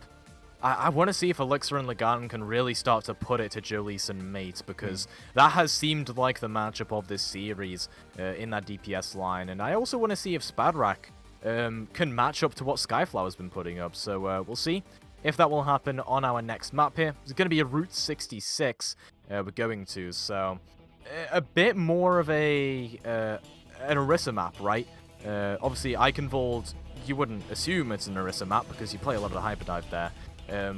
[SPEAKER 6] I want to see if Elixir and Lagan can really start to put it to Jolise and Mate, because that has seemed like the matchup of this series in that DPS line. And I also want to see if Spadrak can match up to what Skyflower's been putting up. So we'll see if that will happen on our next map here. It's going to be a Route 66 we're going to, so a bit more of an Orisa map, right? Obviously, Eichenwald, you wouldn't assume it's an Orisa map because you play a lot of the Hyperdrive there.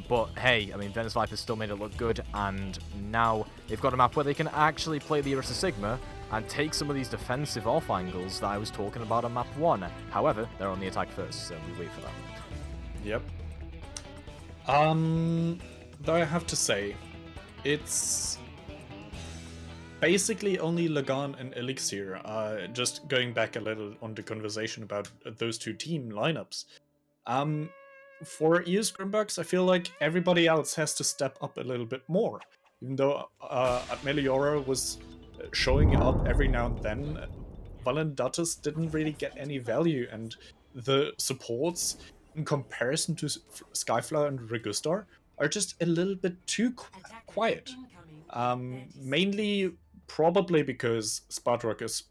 [SPEAKER 6] But hey, I mean, Venice Vipers still made it look good, and now they've got a map where they can actually play the Orisa Sigma and take some of these defensive off angles that I was talking about on map 1. However, they're on the attack first, so we wait for that.
[SPEAKER 7] Yep. Though I have to say, it's basically only Lagan and Elixir. Just going back a little on the conversation about those two team lineups. For EU Scrimbucks, I feel like everybody else has to step up a little bit more. Even though Meliora was showing up every now and then, Valendatus didn't really get any value, and the supports, in comparison to Skyflower and Regustar, are just a little bit too quiet. Mainly, probably because Spadrak is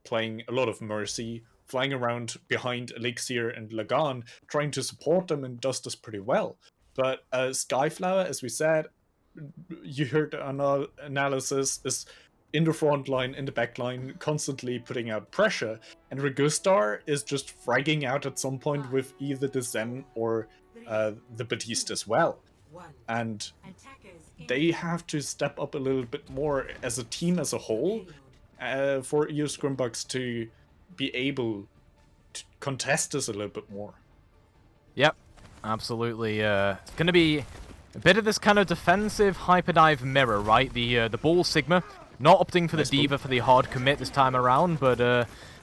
[SPEAKER 7] playing a lot of Mercy, flying around behind Elixir and Lagan, trying to support them, and does this pretty well. But Skyflower, as we said, you heard the analysis, is in the front line, in the back line, constantly putting out pressure, and Regustar is just fragging out at some point with either the Zen or the Batiste as well. And they have to step up a little bit more as a team as a whole for EU Scrimbucks to be able to contest this a little bit more.
[SPEAKER 6] Yep, absolutely. It's going to be a bit of this kind of defensive hyperdive mirror, right? The Ball Sigma, not opting for the Diva for the hard commit this time around, but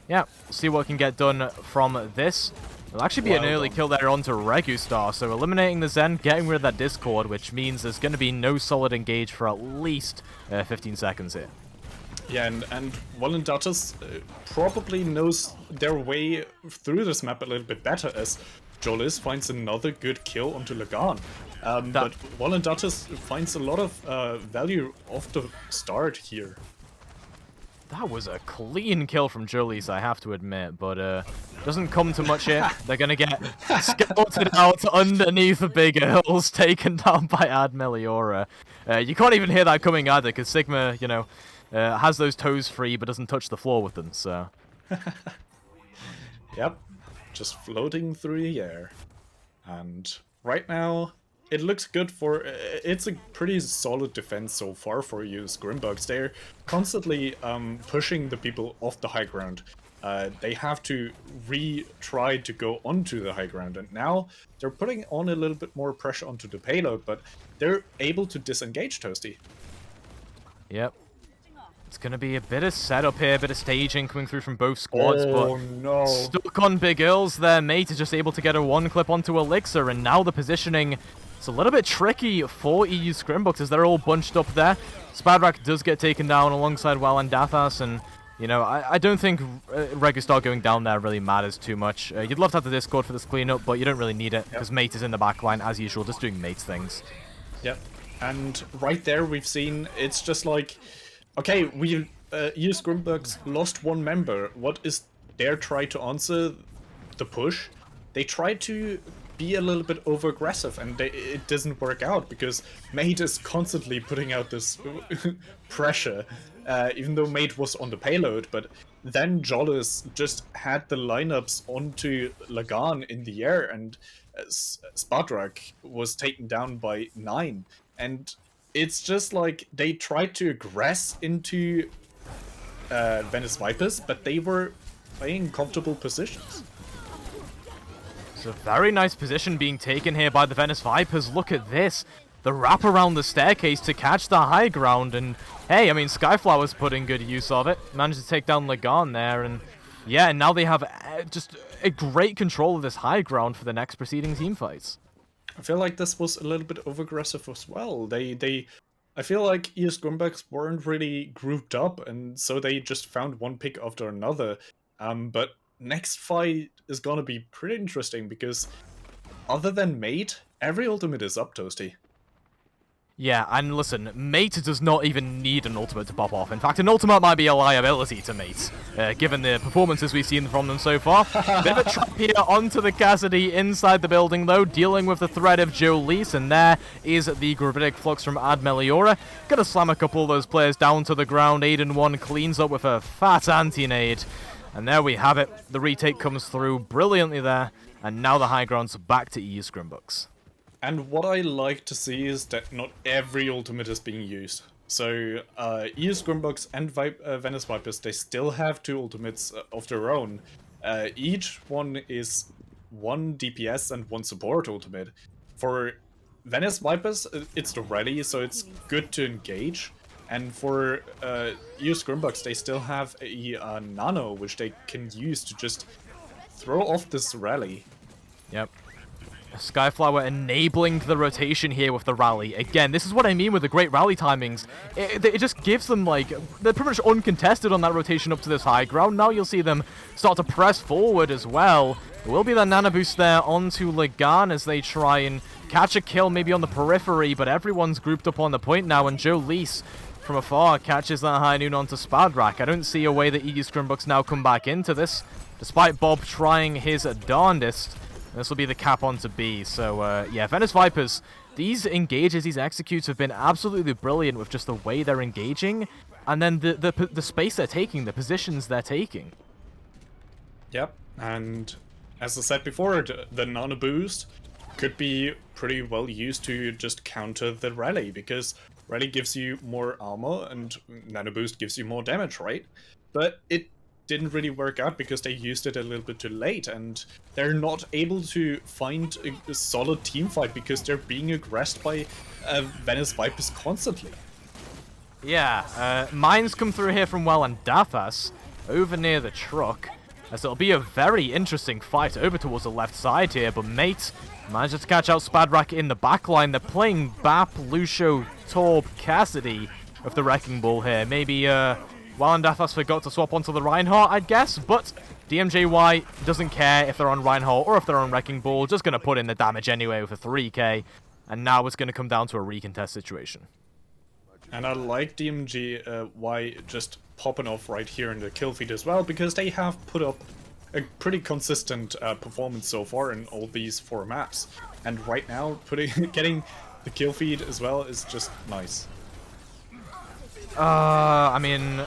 [SPEAKER 6] yeah, we'll see what can get done from this. It'll actually be an early kill there onto Regustar, so eliminating the Zen, getting rid of that Discord, which means there's going to be no solid engage for at least 15 seconds here.
[SPEAKER 7] Yeah, and Valendatus probably knows their way through this map a little bit better, as Jolise finds another good kill onto Lagan. But Valendatus finds a lot of value off the start here.
[SPEAKER 6] That was a clean kill from Jolise, I have to admit, but doesn't come to much here. They're going to get scouted out underneath the big hills, taken down by Ad Meliora. You can't even hear that coming either, because Sigma, you know, has those toes free, but doesn't touch the floor with them, so...
[SPEAKER 7] Yep, just floating through the air. And right now, it looks good for... It's a pretty solid defense so far for you Scrimbucks. They're constantly pushing the people off the high ground. They have to retry to go onto the high ground, and now they're putting on a little bit more pressure onto the payload, but they're able to disengage Toasty.
[SPEAKER 6] Yep. It's going to be a bit of setup here, a bit of staging coming through from both squads, but
[SPEAKER 7] no.
[SPEAKER 6] stuck on Big Earls there. Mate is just able to get a one clip onto Elixir, and now the positioning is a little bit tricky for EU Scrimbucks as they're all bunched up there. Spadrak does get taken down alongside Walandathas, and you know, I don't think Registar going down there really matters too much. You'd love to have the Discord for this cleanup, but you don't really need it, because Mate is in the backline as usual, just doing Mate's things.
[SPEAKER 7] Yep, and right there we've seen, it's just like, okay, we EU Scrimbucks lost one member. What is their try to answer the push? They try to be a little bit over-aggressive, and it doesn't work out, because Mate is constantly putting out this pressure, even though Mate was on the payload, but then Jollis just had the lineups onto Lagan in the air, and Spadrak was taken down by 9, and it's just like they tried to aggress into Venice Vipers, but they were playing comfortable positions.
[SPEAKER 6] It's a very nice position being taken here by the Venice Vipers. Look at this. The wrap around the staircase to catch the high ground. And hey, I mean, Skyflower's putting good use of it. Managed to take down Lagan there. And yeah, now they have just a great control of this high ground for the next preceding team fights.
[SPEAKER 7] I feel like this was a little bit over-aggressive as well. I feel like EU Scrimbucks weren't really grouped up, and so they just found one pick after another. But next fight is gonna be pretty interesting, because other than Mate, every ultimate is up, Toasty.
[SPEAKER 6] Yeah, and listen, Mate does not even need an ultimate to pop off. In fact, an ultimate might be a liability to Mate, given the performances we've seen from them so far. Bit of a trap here onto the Cassidy inside the building, though, dealing with the threat of Jolise, and there is the Gravitic Flux from Ad Meliora. Gonna slam a couple of those players down to the ground. Aiden 1 cleans up with a fat anti-nade. And there we have it. The retake comes through brilliantly there, and now the high ground's back to EU Scrimbucks.
[SPEAKER 7] And what I like to see is that not every ultimate is being used. So EU Scrimbucks and Venice Vipers, they still have 2 ultimates of their own. Each one is 1 DPS and 1 support ultimate. For Venice Vipers, it's the rally, so it's good to engage. And for EU Scrimbucks, they still have a nano, which they can use to just throw off this rally.
[SPEAKER 6] Yep. Skyflower enabling the rotation here with the rally. Again, this is what I mean with the great rally timings. It just gives them, like, they're pretty much uncontested on that rotation up to this high ground. Now you'll see them start to press forward as well. There will be that nano boost there onto Lagan as they try and catch a kill maybe on the periphery, but everyone's grouped up on the point now, and Jolise from afar catches that high noon onto Spadrak. I don't see a way that EU Scrimbucks now come back into this, despite Bob trying his darndest. This will be the cap onto B. So, yeah, Venice Vipers, these engages, these executes have been absolutely brilliant with just the way they're engaging, and then the space they're taking, the positions they're taking.
[SPEAKER 7] Yep, and as I said before, the nano boost could be pretty well used to just counter the rally, because rally gives you more armor and nano boost gives you more damage, right? But it didn't really work out because they used it a little bit too late, and they're not able to find a solid team fight because they're being aggressed by Venice Vipers constantly.
[SPEAKER 6] Yeah, mines come through here from Walandathas over near the truck, as it'll be a very interesting fight over towards the left side here, but Mate manages to catch out Spadrak in the backline. They're playing Bap, Lucio, Torb, Cassidy with the Wrecking Ball here. Maybe Walandathas forgot to swap onto the Reinhardt, I'd guess, but DMJY doesn't care if they're on Reinhardt or if they're on Wrecking Ball, just going to put in the damage anyway with a 3k, and now it's going to come down to a recontest situation.
[SPEAKER 7] And I like DMJY just popping off right here in the kill feed as well, because they have put up a pretty consistent performance so far in all these 4 maps. And right now, getting the kill feed as well is just nice.
[SPEAKER 6] I mean,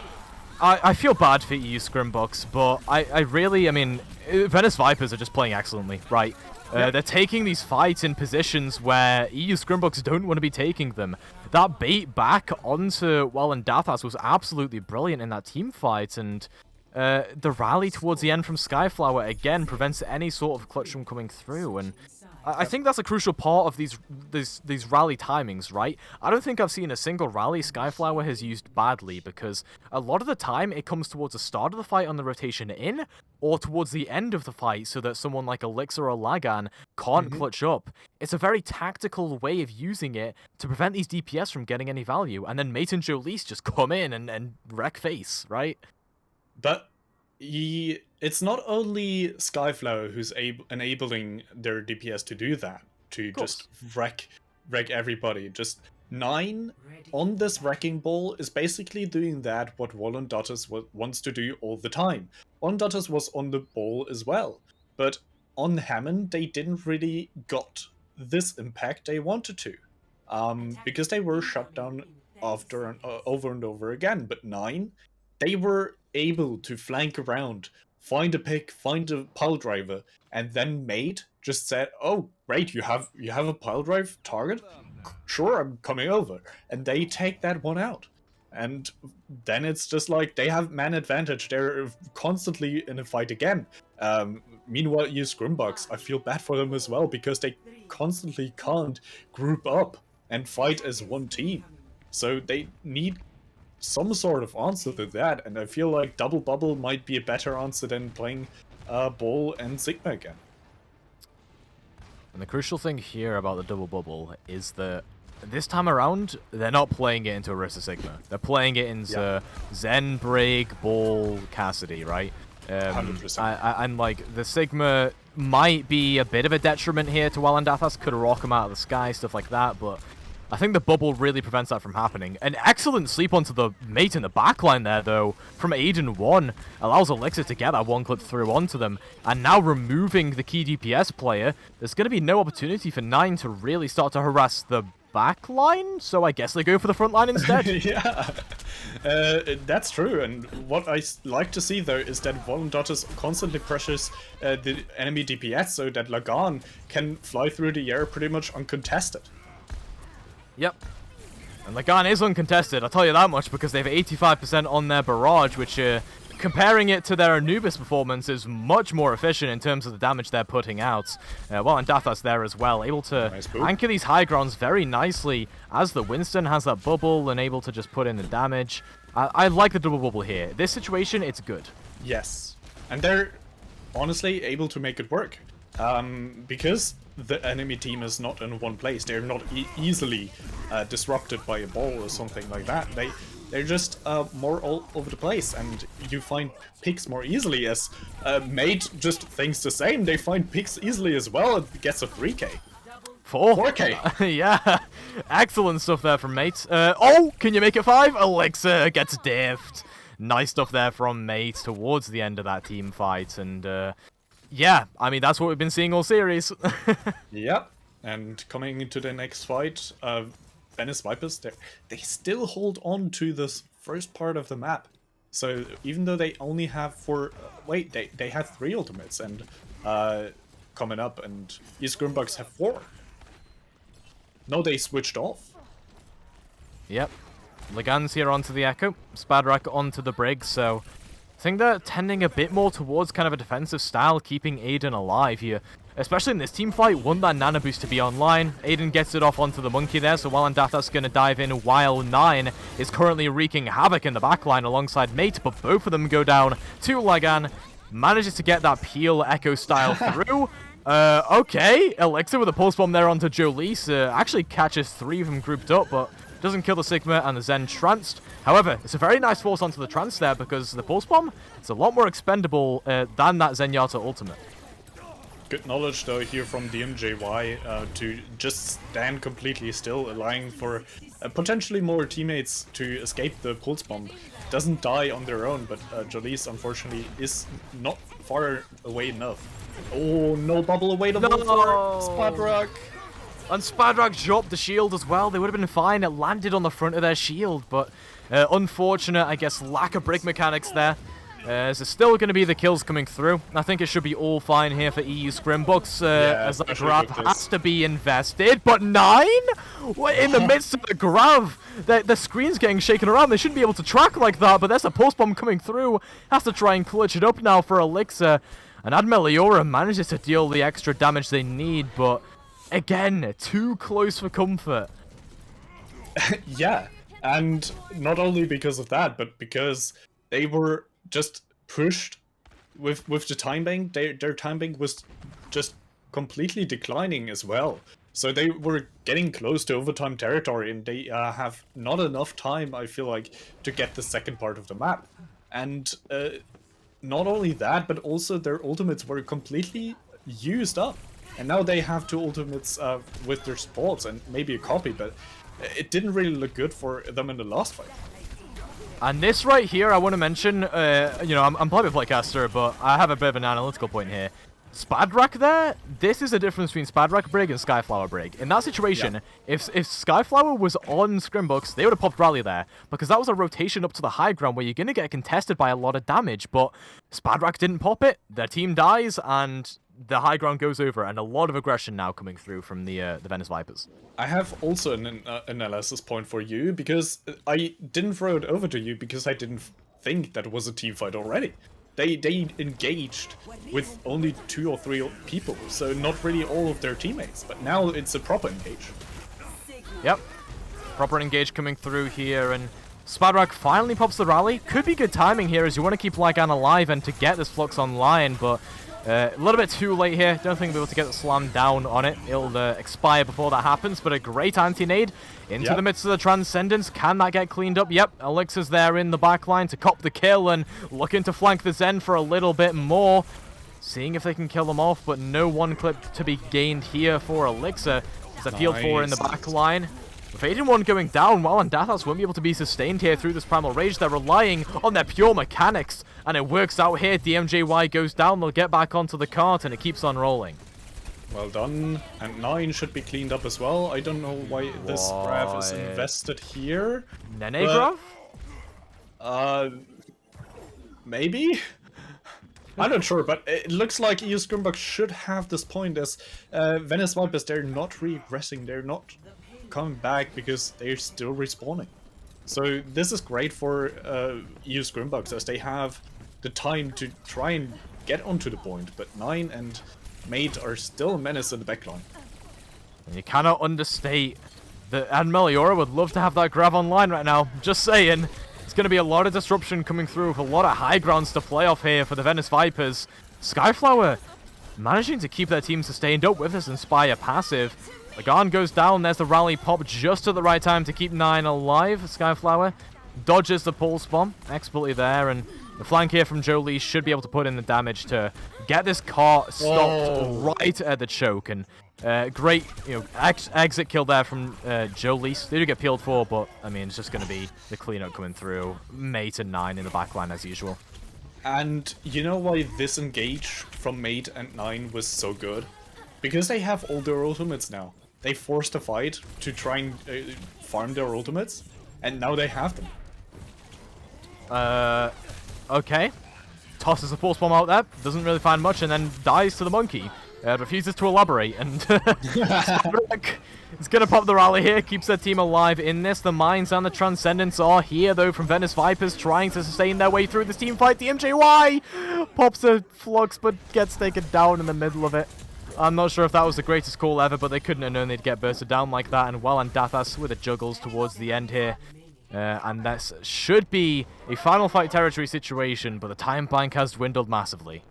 [SPEAKER 6] I feel bad for EU Scrimbucks, but I really, I mean, Venice Vipers are just playing excellently, right? They're taking these fights in positions where EU Scrimbucks don't want to be taking them. That bait back onto Dathas was absolutely brilliant in that team fight, and the rally towards the end from Skyflower again prevents any sort of clutch from coming through, and I think that's a crucial part of these rally timings, right? I don't think I've seen a single rally Skyflower has used badly, because a lot of the time it comes towards the start of the fight on the rotation in, or towards the end of the fight so that someone like Elixir or Lagan can't clutch up. It's a very tactical way of using it to prevent these DPS from getting any value, and then Mate and Jolise just come in and wreck face, right?
[SPEAKER 7] But it's not only Skyflower who's enabling their DPS to do that, to just wreck everybody. Just 9 on this wrecking ball is basically doing that what Volundatus wants to do all the time. Volundatus was on the ball as well, but on Hammond they didn't really got this impact they wanted to, because they were shut down after over and over again. But 9, they were able to flank around, find a pick, find a pile driver, and then Mate just said, "Oh, great, you have a pile drive target? Sure, I'm coming over." And they take that one out. And then it's just like they have man advantage. They're constantly in a fight again. Meanwhile, you Scrimbucks, I feel bad for them as well, because they constantly can't group up and fight as one team. So they need some sort of answer to that, and I feel like Double Bubble might be a better answer than playing Bull and Sigma again.
[SPEAKER 6] And the crucial thing here about the Double Bubble is that this time around, they're not playing it into Orisa Sigma. They're playing it into Zen, Brig, Bull, Cassidy, right?
[SPEAKER 7] 100%.
[SPEAKER 6] And like, the Sigma might be a bit of a detriment here to Walandathas, could rock him out of the sky, stuff like that, but I think the bubble really prevents that from happening. An excellent sleep onto the Mate in the backline there, though, from Aiden 1. Allows Elixir to get that one clip through onto them. And now removing the key DPS player, there's going to be no opportunity for 9 to really start to harass the backline, so I guess they go for the front line instead.
[SPEAKER 7] Yeah, that's true. And what I like to see, though, is that Volundatus constantly pressures the enemy DPS so that Lagan can fly through the air pretty much uncontested.
[SPEAKER 6] Yep. And Lagan is uncontested, I'll tell you that much, because they have 85% on their barrage, which, comparing it to their Anubis performance, is much more efficient in terms of the damage they're putting out. Well, and Dathas there as well, able to anchor these high grounds very nicely as the Winston has that bubble and able to just put in the damage. I like the double bubble here. This situation, it's good.
[SPEAKER 7] Yes. And they're honestly able to make it work. Because the enemy team is not in one place. They're not easily disrupted by a ball or something like that. They're just more all over the place, and you find picks more easily, as Mate just thinks the same. They find picks easily as well and gets a 3k. 4k.
[SPEAKER 6] Yeah, excellent stuff there from Mate. Oh, can you make it 5? Elixir gets diffed. Nice stuff there from Mate towards the end of that team fight, and yeah, I mean, that's what we've been seeing all series.
[SPEAKER 7] Yep, and coming into the next fight, Venice Vipers, they still hold on to this first part of the map. So even though they only have 4... wait, they have 3 ultimates and coming up, and Scrimbucks have 4. No, they switched off.
[SPEAKER 6] Yep. Lagan's here onto the Echo, Spadrak onto the Brig, so I think they're tending a bit more towards kind of a defensive style, keeping Aiden alive here. Especially in this team fight, want that Nana boost to be online. Aiden gets it off onto the Monkey there, so Walandathas going to dive in, while 9 is currently wreaking havoc in the backline alongside Mate, but both of them go down to Lagan. Manages to get that Peel Echo style through. Okay, Elixir with a pulse bomb there onto Jolise. Actually catches 3 of them grouped up, but doesn't kill the Sigma and the Zen tranced. However, it's a very nice force onto the trance there, because the pulse bomb, it's a lot more expendable than that Zenyatta ultimate.
[SPEAKER 7] Good knowledge, though, here from DMJY to just stand completely still, allowing for potentially more teammates to escape the pulse bomb. Doesn't die on their own, but Jolise, unfortunately, is not far away enough. Oh, no bubble away to the for Spadrak.
[SPEAKER 6] And Spadrak dropped the shield as well. They would have been fine. It landed on the front of their shield, but unfortunate, I guess, lack of brick mechanics there. There's still going to be the kills coming through. I think it should be all fine here for EU Scrimbucks, as that grab has to be invested. But 9? In the midst of the grab, the screen's getting shaken around. They shouldn't be able to track like that, but there's a pulse bomb coming through. Has to try and clutch it up now for Elixir. And Admeliora manages to deal the extra damage they need, but again, too close for comfort.
[SPEAKER 7] Yeah, and not only because of that, but because they were just pushed with the time bank. Their time bank was just completely declining as well. So they were getting close to overtime territory, and they have not enough time, I feel like, to get the second part of the map. And not only that, but also their ultimates were completely used up. And now they have 2 ultimates with their supports and maybe a copy, but it didn't really look good for them in the last fight.
[SPEAKER 6] And this right here, I want to mention, you know, I'm probably a playcaster, but I have a bit of an analytical point here. Spadrak there, this is the difference between Spadrak Brig and Skyflower Brig. In that situation, if Skyflower was on Scrimbucks, they would have popped Rally there, because that was a rotation up to the high ground where you're going to get contested by a lot of damage, but Spadrak didn't pop it, their team dies, and the high ground goes over, and a lot of aggression now coming through from the Venice Vipers.
[SPEAKER 7] I have also an analysis point for you, because I didn't throw it over to you because I didn't think that it was a team fight already. They engaged with only 2 or 3 people, so not really all of their teammates, but now it's a proper engage.
[SPEAKER 6] Yep, proper engage coming through here, and Spadrak finally pops the rally. Could be good timing here as you want to keep Lygan alive and to get this Flux online, but a little bit too late here. Don't think we'll be able to get the slam down on it. It'll expire before that happens, but a great anti-nade into the midst of the Transcendence. Can that get cleaned up? Yep, Elixir's there in the backline to cop the kill and looking to flank the Zen for a little bit more. Seeing if they can kill them off, but no one clip to be gained here for Elixir. It's appealed for in the backline. With 8-1 going down, well, and Dathas won't be able to be sustained here through this Primal Rage. They're relying on their pure mechanics, and it works out here. DMJY goes down, they'll get back onto the cart, and it keeps on rolling.
[SPEAKER 7] Well done, and 9 should be cleaned up as well. I don't know why this graph is invested here.
[SPEAKER 6] Nene graph?
[SPEAKER 7] Maybe? I'm not sure, but it looks like EU Scrimbucks should have this point as Venice Vipers, they're not regressing, they're not coming back because they're still respawning. So this is great for EU Scrimbucks as they have the time to try and get onto the point, but 9 and Mate are still a menace in the backline.
[SPEAKER 6] You cannot understate that Admeliora would love to have that grab online right now. Just saying. It's going to be a lot of disruption coming through with a lot of high grounds to play off here for the Venice Vipers. Skyflower managing to keep their team sustained up with this Inspire passive. Lagan goes down, there's the rally pop just at the right time to keep 9 alive. Skyflower dodges the pulse bomb expertly there, and the flank here from Jolie should be able to put in the damage to get this cart stopped right at the choke. And great, you know, exit kill there from Jolie. They do get peeled for, but I mean, it's just going to be the cleanup coming through. Mate and 9 in the backline as usual.
[SPEAKER 7] And you know why this engage from Mate and 9 was so good? Because they have all their ultimates now. They forced a fight to try and farm their ultimates, and now they have them.
[SPEAKER 6] Okay. Tosses a pulse bomb out there, doesn't really find much, and then dies to the monkey. Refuses to elaborate, and is going to pop the rally here, keeps their team alive in this. The Mines and the Transcendence are here, though, from Venice Vipers, trying to sustain their way through this team fight. DMJY pops a Flux, but gets taken down in the middle of it. I'm not sure if that was the greatest call ever, but they couldn't have known they'd get bursted down like that. And well, and Dathas with the juggles towards the end here. And this should be a final fight territory situation, but the time bank has dwindled massively.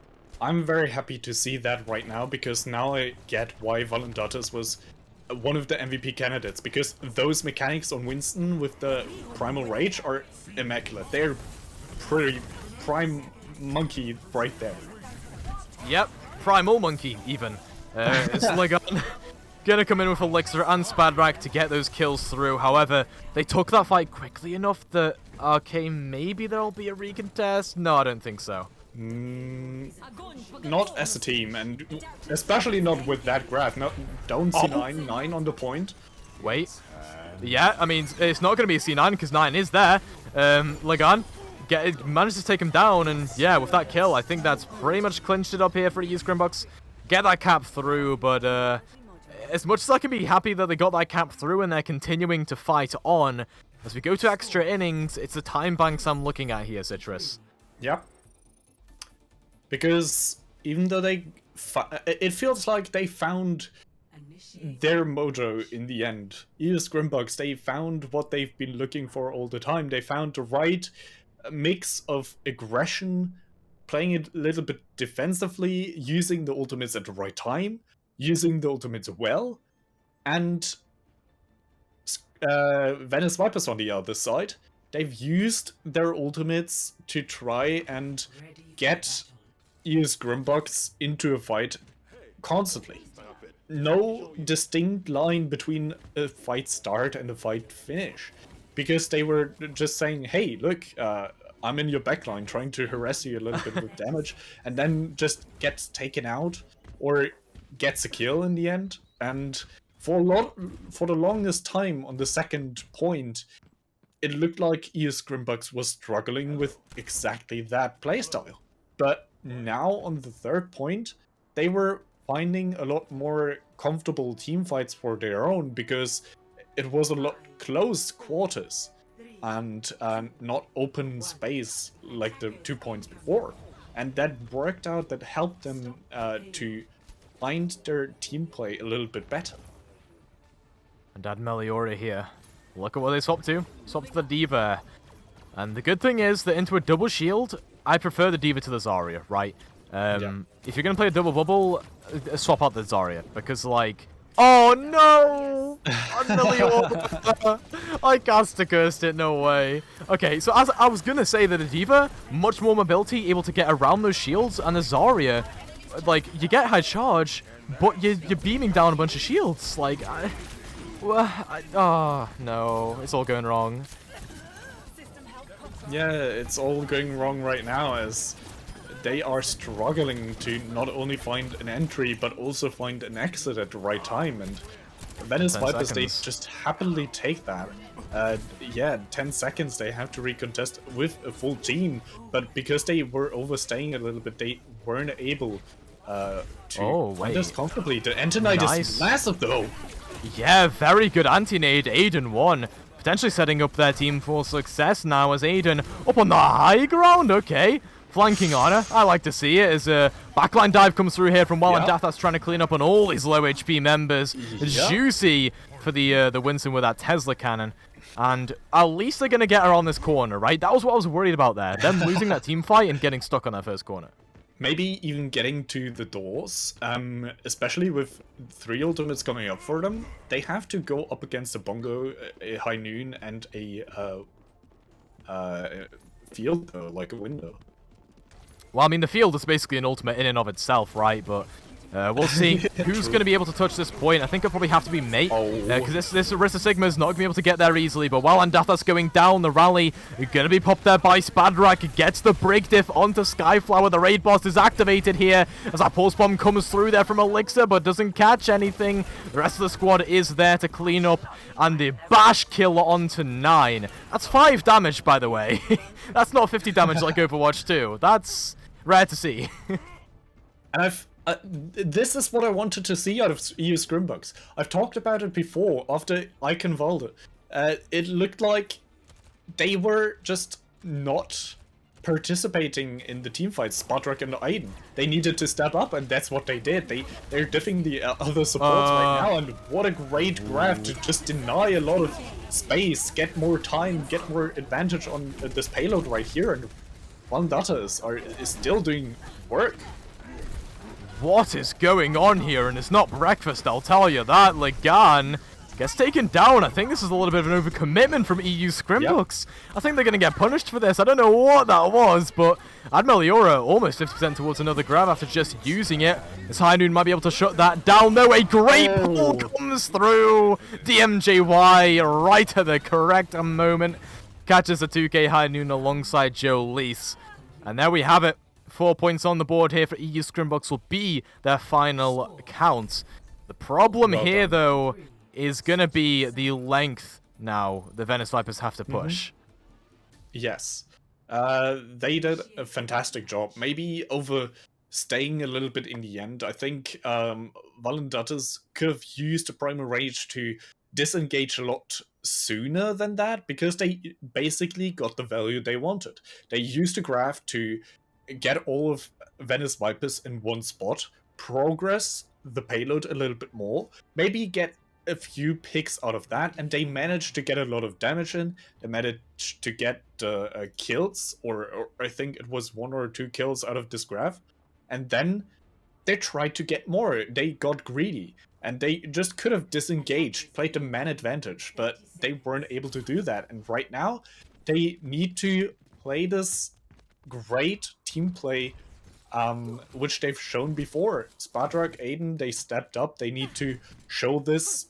[SPEAKER 7] I'm very happy to see that right now, because now I get why Valendatas was one of the MVP candidates, because those mechanics on Winston with the Primal Rage are immaculate. They're pretty prime monkey right there.
[SPEAKER 6] Yep, Primal Monkey, even. It's Lagan gonna come in with Elixir and Spadrak to get those kills through. However, they took that fight quickly enough that, okay, maybe there'll be a recontest? No, I don't think so.
[SPEAKER 7] Not as a team, and especially not with that graph. No, don't see 9 on the point.
[SPEAKER 6] Wait. Yeah, I mean, it's not going to be a C9 because 9 is there. Lagan manages to take him down, and yeah, with that kill, I think that's pretty much clinched it up here for EU Scrimbucks. Get that cap through, but as much as I can be happy that they got that cap through and they're continuing to fight on, as we go to extra innings, it's the time banks I'm looking at here, Citrus.
[SPEAKER 7] Yeah. Because even though it feels like they found their mojo in the end. EU Scrimbucks, they found what they've been looking for all the time. They found the right mix of aggression, playing it a little bit defensively, using the ultimates at the right time, using the ultimates well, and Venice Vipers on the other side. They've used their ultimates to try and get EU Scrimbucks into a fight constantly. No distinct line between a fight start and a fight finish, because they were just saying, hey, look, I'm in your backline trying to harass you a little bit with damage, and then just gets taken out or gets a kill in the end. And for the longest time on the second point, it looked like EU Scrimbucks was struggling with exactly that playstyle. But now on the third point, they were finding a lot more comfortable team fights for their own, because it was a lot close quarters and not open space like the 2 points before. And that worked out, that helped them to find their team play a little bit better.
[SPEAKER 6] And Admeliora here. Look at what they swapped to. Swapped to the D.Va. And the good thing is that into a double shield, I prefer the D.Va to the Zarya, right? If you're going to play a double bubble, swap out the Zarya, because, like... Oh, no! I cast-cursed it, no way. Okay, so as I was going to say that the D.Va, much more mobility, able to get around those shields, and the Zarya, like, you get high charge, but you're beaming down a bunch of shields. Like, oh, no, it's all going wrong.
[SPEAKER 7] Yeah, it's all going wrong right now, as they are struggling to not only find an entry, but also find an exit at the right time. And Venice Vipers, they just happily take that. Yeah, 10 seconds they have to recontest with a full team, but because they were overstaying a little bit, they weren't able to contest comfortably. The Anti-Nade is massive, though.
[SPEAKER 6] Yeah, very good anti-nade. Aiden won. Potentially setting up their team for success now as Aiden up on the high ground. Okay. Flanking Honor. I like to see it as a backline dive comes through here from Walandath. That's trying to clean up on all these low HP members. Juicy for the Winston with that Tesla cannon. And at least they're going to get her on this corner, right? That was what I was worried about there. Them losing that team fight and getting stuck on that first corner.
[SPEAKER 7] Maybe even getting to the doors, especially with 3 ultimates coming up for them. They have to go up against a Bongo, a High Noon, and a field, though, like a window.
[SPEAKER 6] Well, I mean, the field is basically an ultimate in and of itself, right? But we'll see who's going to be able to touch this point. I think it'll probably have to be Mate, because this Arista Sigma is not going to be able to get there easily. But while Andatha's going down, the rally going to be popped there by Spadrak. Gets the break diff onto Skyflower. The raid boss is activated here as that pulse bomb comes through there from Elixir, but doesn't catch anything. The rest of the squad is there to clean up, and the bash kill onto 9. That's 5 damage, by the way. That's not 50 damage like Overwatch 2. That's rare to see.
[SPEAKER 7] And this is what I wanted to see out of EU Scrimbucks. I've talked about it before, after Icon Valda. It looked like they were just not participating in the teamfights, Spadrak and Aiden. They needed to step up, and that's what they did. They're diffing the other supports right now, and what a great grab to just deny a lot of space, get more time, get more advantage on this payload right here, and Walandata is still doing work.
[SPEAKER 6] What is going on here? And it's not breakfast, I'll tell you that. Legan gets taken down. I think this is a little bit of an overcommitment from EU Scrimbucks. Yep. I think they're going to get punished for this. I don't know what that was, but Admeliora almost 50% towards another grab after just using it. This High Noon might be able to shut that down, though. A great pull comes through. DMJY right at the correct moment. Catches a 2K High Noon alongside Jolise. And there we have it. 4 points on the board here for EU Scrimbucks will be their final count. The problem here, though, is going to be the length now the Venice Vipers have to push.
[SPEAKER 7] Yes. They did a fantastic job. Maybe overstaying a little bit in the end. I think Valendatas could have used the Primal Rage to disengage a lot sooner than that, because they basically got the value they wanted. They used the graph to get all of Venice Vipers in one spot, progress the payload a little bit more, maybe get a few picks out of that, and they managed to get a lot of damage in. They managed to get kills, or I think it was 1 or 2 kills out of this graph, and then they tried to get more. They got greedy, and they just could have disengaged, played the man advantage, but they weren't able to do that. And right now, they need to play this great team play, which they've shown before. Spadrak, Aiden, they stepped up. They need to show this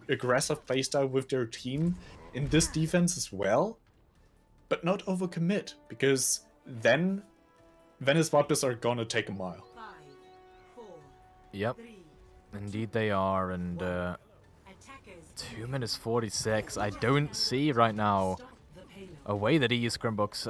[SPEAKER 7] aggressive playstyle with their team in this defense as well, but not overcommit, because then Venice Vipers are gonna take a mile.
[SPEAKER 6] Yep, indeed they are, and 2 minutes 46. I don't see right now a way that EU Scrimbucks,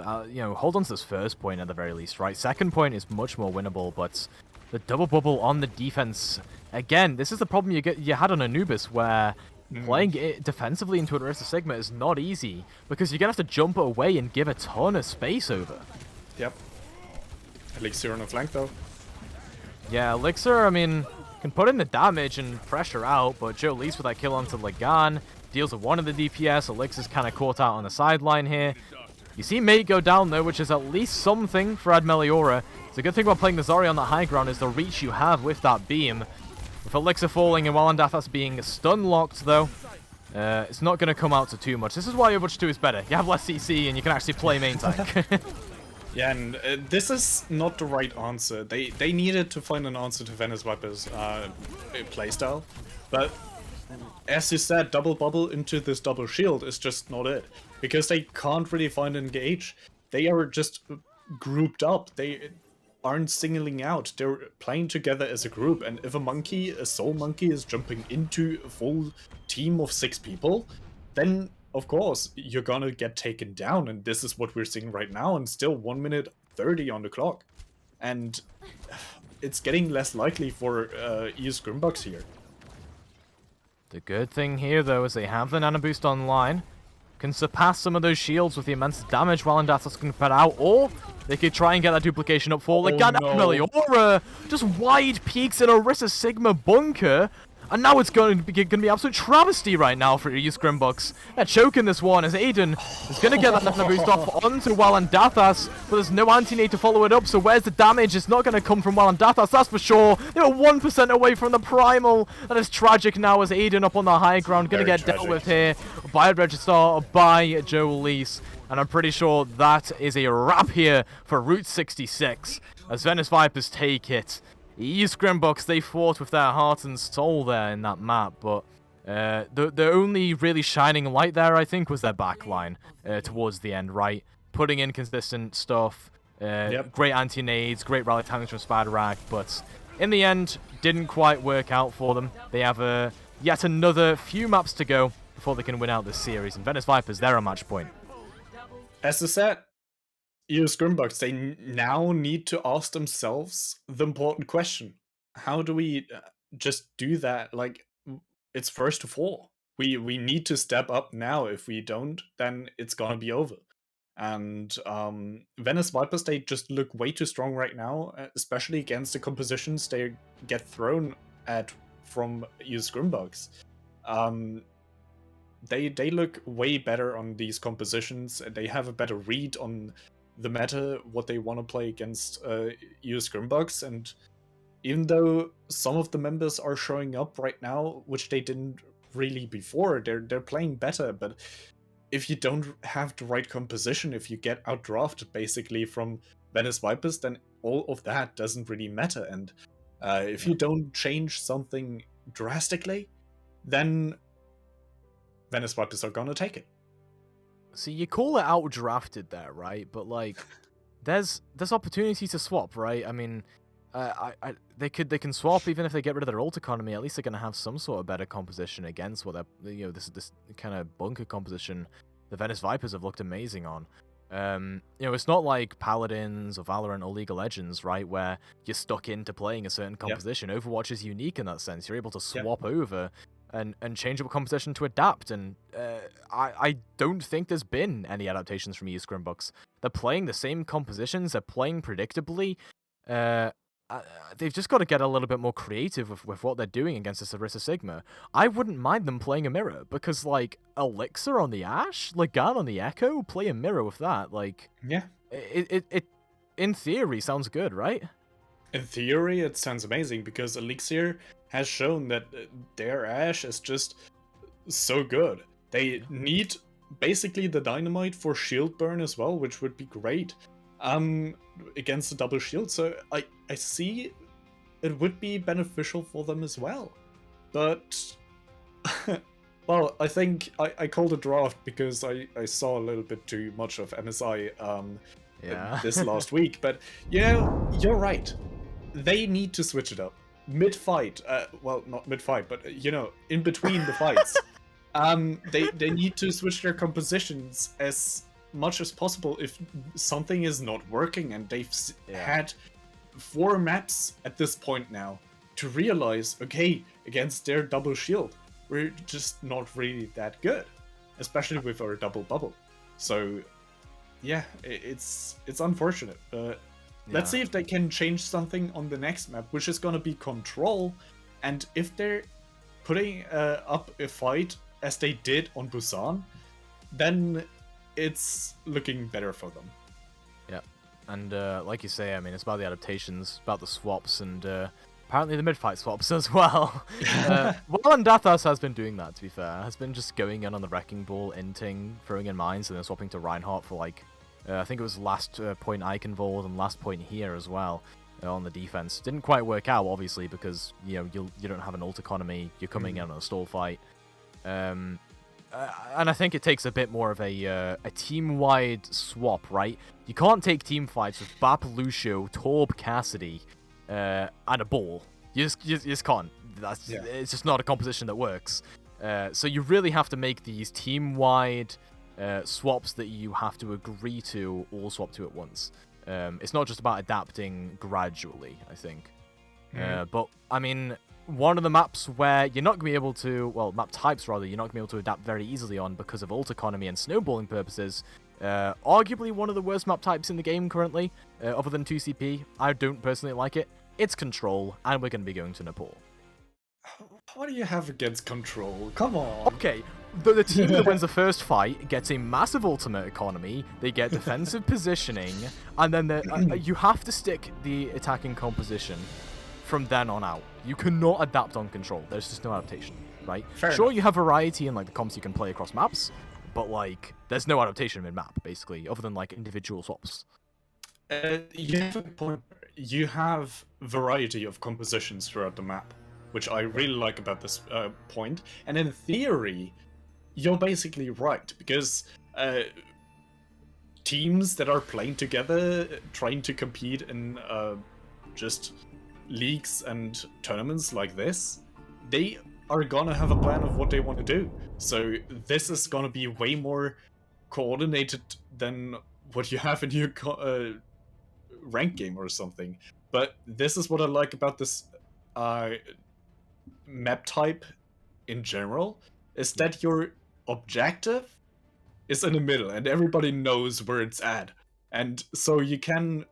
[SPEAKER 6] hold on to this first point at the very least, right? Second point is much more winnable, but the double bubble on the defense, again, this is the problem you had on Anubis, where playing it defensively into an Arista Sigma is not easy, because you're going to have to jump away and give a ton of space over.
[SPEAKER 7] Yep. Elixir on the flank, though.
[SPEAKER 6] Yeah, Elixir, I mean, can put in the damage and pressure out, but Joe Lees with that kill onto Lagan deals with one of the DPS. Elixir's kind of caught out on the sideline here. You see Mate go down, though, which is at least something for Admeliora. The good thing about playing the Zarya on the high ground is the reach you have with that beam. With Elixir falling and Walandathas being stun-locked, though, it's not going to come out to too much. This is why Overwatch 2 is better. You have less CC and you can actually play main tank.
[SPEAKER 7] Yeah, and this is not the right answer. They needed to find an answer to Venice Vipers' playstyle, but as you said, double bubble into this double shield is just not it, because they can't really find an engage. They are just grouped up. They aren't singling out. They're playing together as a group, and if a soul monkey is jumping into a full team of 6 people, then of course you're gonna get taken down, and this is what we're seeing right now, and still 1 minute 30 on the clock, and it's getting less likely for EU Scrimbucks here.
[SPEAKER 6] The good thing here, though, is they have the nano boost online, can surpass some of those shields with the immense damage Walandathas can put out, or they could try and get that duplication up for Lagan. Meliora just wide peeks in a Orisa Sigma bunker, and now it's going to be absolute travesty right now for EU Scrimbucks. They're choking this one as Aiden is going to get that nano boost off onto Walandathas, but there's no anti-nade to follow it up, so where's the damage? It's not going to come from Walandathas, that's for sure. They were 1% away from the primal. That is tragic now as Aiden up on the high ground, going to get dealt with here by Registrar, by Joe Lees. And I'm pretty sure that is a wrap here for Route 66 as Venice Vipers take it. EU Scrimbucks, they fought with their heart and soul there in that map, but the only really shining light there, I think, was their backline towards the end, right? Putting in consistent stuff, great anti-nades, great rally timings from Spider-Rack, but in the end, didn't quite work out for them. They have yet another few maps to go before they can win out this series, and Venice Vipers, they're a match point.
[SPEAKER 7] As I said, EU Scrimbucks, they now need to ask themselves the important question. How do we just do that? Like, it's first to fall. We need to step up now. If we don't, then it's gonna be over. And Venice Vipers, they just look way too strong right now, especially against the compositions they get thrown at from EU Scrimbucks. They look way better on these compositions. They have a better read on the meta, what they want to play against EU Scrimbucks, and even though some of the members are showing up right now, which they didn't really before, they're playing better, but if you don't have the right composition, if you get outdrafted basically from Venice Vipers, then all of that doesn't really matter, and if you don't change something drastically, then Venice Vipers are gonna take it.
[SPEAKER 6] See, you call it outdrafted there, right? But like, there's opportunities to swap, right? I mean, they can swap even if they get rid of their ult economy. At least they're gonna have some sort of better composition against what they're, this kind of bunker composition the Venice Vipers have looked amazing on. It's not like Paladins or Valorant or League of Legends, right, where you're stuck into playing a certain composition. Overwatch is unique in that sense. You're able to swap over and change up a composition to adapt, and I don't think there's been any adaptations from EU Scrimbucks. They're playing the same compositions, they're playing predictably. They've just got to get a little bit more creative with what they're doing against the Sarissa Sigma. I wouldn't mind them playing a mirror, because, like, Elixir on the Ashe, Lagan on the Echo, play a mirror with that. Like, it in theory sounds good, right?
[SPEAKER 7] In theory, it sounds amazing, because Elixir has shown that their Ashe is just so good. They need basically the Dynamite for shield burn as well, which would be great. Against the double shield, so I see it would be beneficial for them as well. But well, I think I called a draft because I saw a little bit too much of MSI this last week. But you're right. They need to switch it up mid-fight. Well, not mid-fight, but in between the fights. They need to switch their compositions as much as possible if something is not working, and they've had 4 maps at this point now to realize, okay, against their double shield, we're just not really that good, especially with our double bubble. So yeah, it's unfortunate, but let's see if they can change something on the next map, which is gonna be Control, and if they're putting up a fight as they did on Busan, then it's looking better for them.
[SPEAKER 6] Yeah, and like you say, I mean, it's about the adaptations, about the swaps, and apparently the mid-fight swaps as well. Well, and Dathas has been doing that, to be fair. Has been just going in on the Wrecking Ball, inting, throwing in mines, and then swapping to Reinhardt for, like, I think it was last point Eichenwald and last point here as well on the defense. Didn't quite work out, obviously, because, you don't have an ult economy, you're coming in on a stall fight. And I think it takes a bit more of a team-wide swap, right? You can't take team fights with Bap, Lucio, Torb, Cassidy, and a ball. You just can't. It's just not a composition that works. So you really have to make these team-wide swaps that you have to agree to all swap to at once. It's not just about adapting gradually, I think. But, I mean, one of the maps where you're not going to be able to, well, map types rather, you're not going to be able to adapt very easily on because of ult economy and snowballing purposes, arguably one of the worst map types in the game currently, other than 2CP. I don't personally like it. It's Control, and we're going to be going to Nepal.
[SPEAKER 7] What do you have against Control? Come on!
[SPEAKER 6] Okay, the team that wins the first fight gets a massive ultimate economy, they get defensive positioning, and then you have to stick the attacking composition from then on out. You cannot adapt on Control. There's just no adaptation, right?
[SPEAKER 7] Fair
[SPEAKER 6] sure,
[SPEAKER 7] enough.
[SPEAKER 6] You have variety in, like, the comps you can play across maps, but, like, there's no adaptation mid-map, basically, other than, like, individual swaps.
[SPEAKER 7] You have a point. You have variety of compositions throughout the map, which I really like about this point. And in theory, you're basically right, because teams that are playing together, trying to compete in just leagues and tournaments like this, they are gonna have a plan of what they want to do. So this is gonna be way more coordinated than what you have in your rank game or something. But this is what I like about this map type in general, is that your objective is in the middle and everybody knows where it's at. And so you can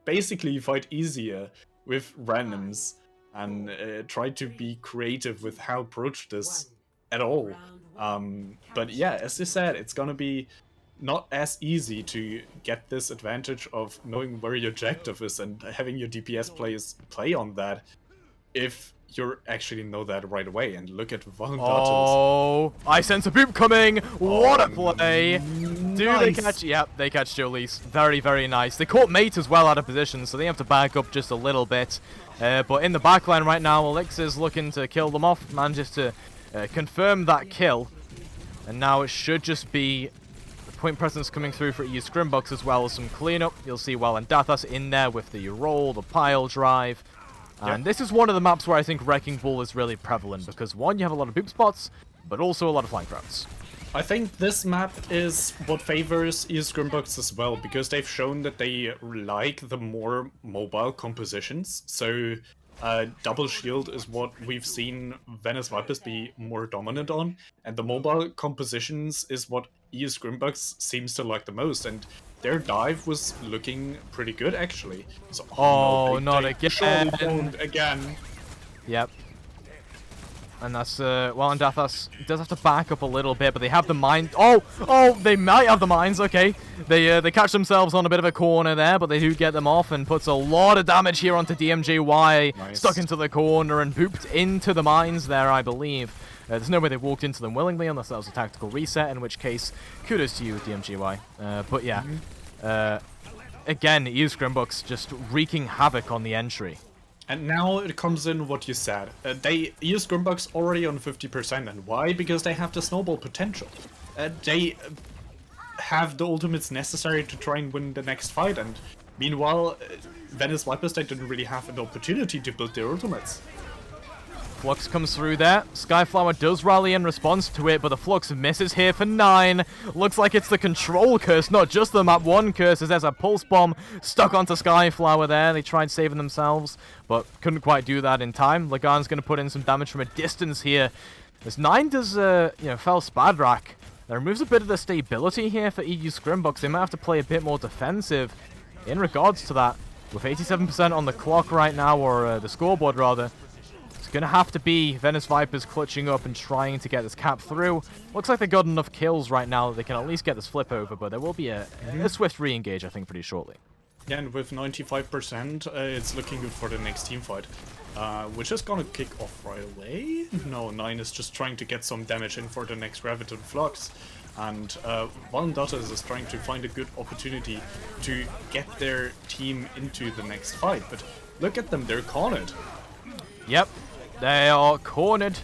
[SPEAKER 7] basically fight easier with randoms and try to be creative with how to approach this at all. But yeah, as you said, it's gonna be not as easy to get this advantage of knowing where your objective is and having your DPS players play on that if you actually know that right away. And look at Valentatos.
[SPEAKER 6] Oh, I sense a boop coming. What a play. Do
[SPEAKER 7] nice.
[SPEAKER 6] they catch? Yep, they catch Jolise. Very, very nice. They caught Mate as well out of position, so they have to back up just a little bit. But in the backline right now, Elixir's looking to kill them off. Manages to confirm that kill. And now it should just be the point presence coming through for EU Scrimbucks as well as some cleanup. You'll see Well and Dathas in there with the roll, the pile drive. And this is one of the maps where I think Wrecking Ball is really prevalent, because one, you have a lot of boop spots, but also a lot of flank routes.
[SPEAKER 7] I think this map is what favors Scrimbucks as well, because they've shown that they like the more mobile compositions. So double shield is what we've seen Venice Vipers be more dominant on, and the mobile compositions is what Scrimbucks seems to like the most, and their dive was looking pretty good actually. So,
[SPEAKER 6] Oh,
[SPEAKER 7] no,
[SPEAKER 6] not
[SPEAKER 7] surely
[SPEAKER 6] again.
[SPEAKER 7] don't again.
[SPEAKER 6] Yep. And that's, well, and Dathas does have to back up a little bit, but they have the mine. Oh, they might have the mines, okay. They catch themselves on a bit of a corner there, but they do get them off and puts a lot of damage here onto DMJY.
[SPEAKER 7] Nice.
[SPEAKER 6] Stuck into the corner and booped into the mines there, I believe. There's no way they walked into them willingly unless that was a tactical reset, in which case, kudos to you, DMGY. But yeah, again, Scrimbucks just wreaking havoc on the entry.
[SPEAKER 7] And now it comes in what you said. They use Scrimbucks already on 50%, and why? Because they have the snowball potential. They have the ultimates necessary to try and win the next fight, and meanwhile, Venice Vipers, they didn't really have an opportunity to build their ultimates.
[SPEAKER 6] Flux comes through there. Skyflower does rally in response to it, but the Flux misses here for 9. Looks like it's the control curse, not just the map 1 curse, as there's a pulse bomb stuck onto Skyflower there. They tried saving themselves, but couldn't quite do that in time. Lagan's going to put in some damage from a distance here. As 9 does, fell Spadrak. That removes a bit of the stability here for Scrimbucks. They might have to play a bit more defensive in regards to that. With 87% on the clock right now, or the scoreboard rather. Gonna have to be Venice Vipers clutching up and trying to get this cap through. Looks like they got enough kills right now that they can at least get this flip over, but there will be a swift re-engage, I think, pretty shortly.
[SPEAKER 7] Yeah, and with 95%, it's looking good for the next team fight. Which is gonna kick off right away. No, 9 is just trying to get some damage in for the next Graviton Flux. And Valendatas is trying to find a good opportunity to get their team into the next fight. But look at them, they're cornered.
[SPEAKER 6] Yep. They are cornered,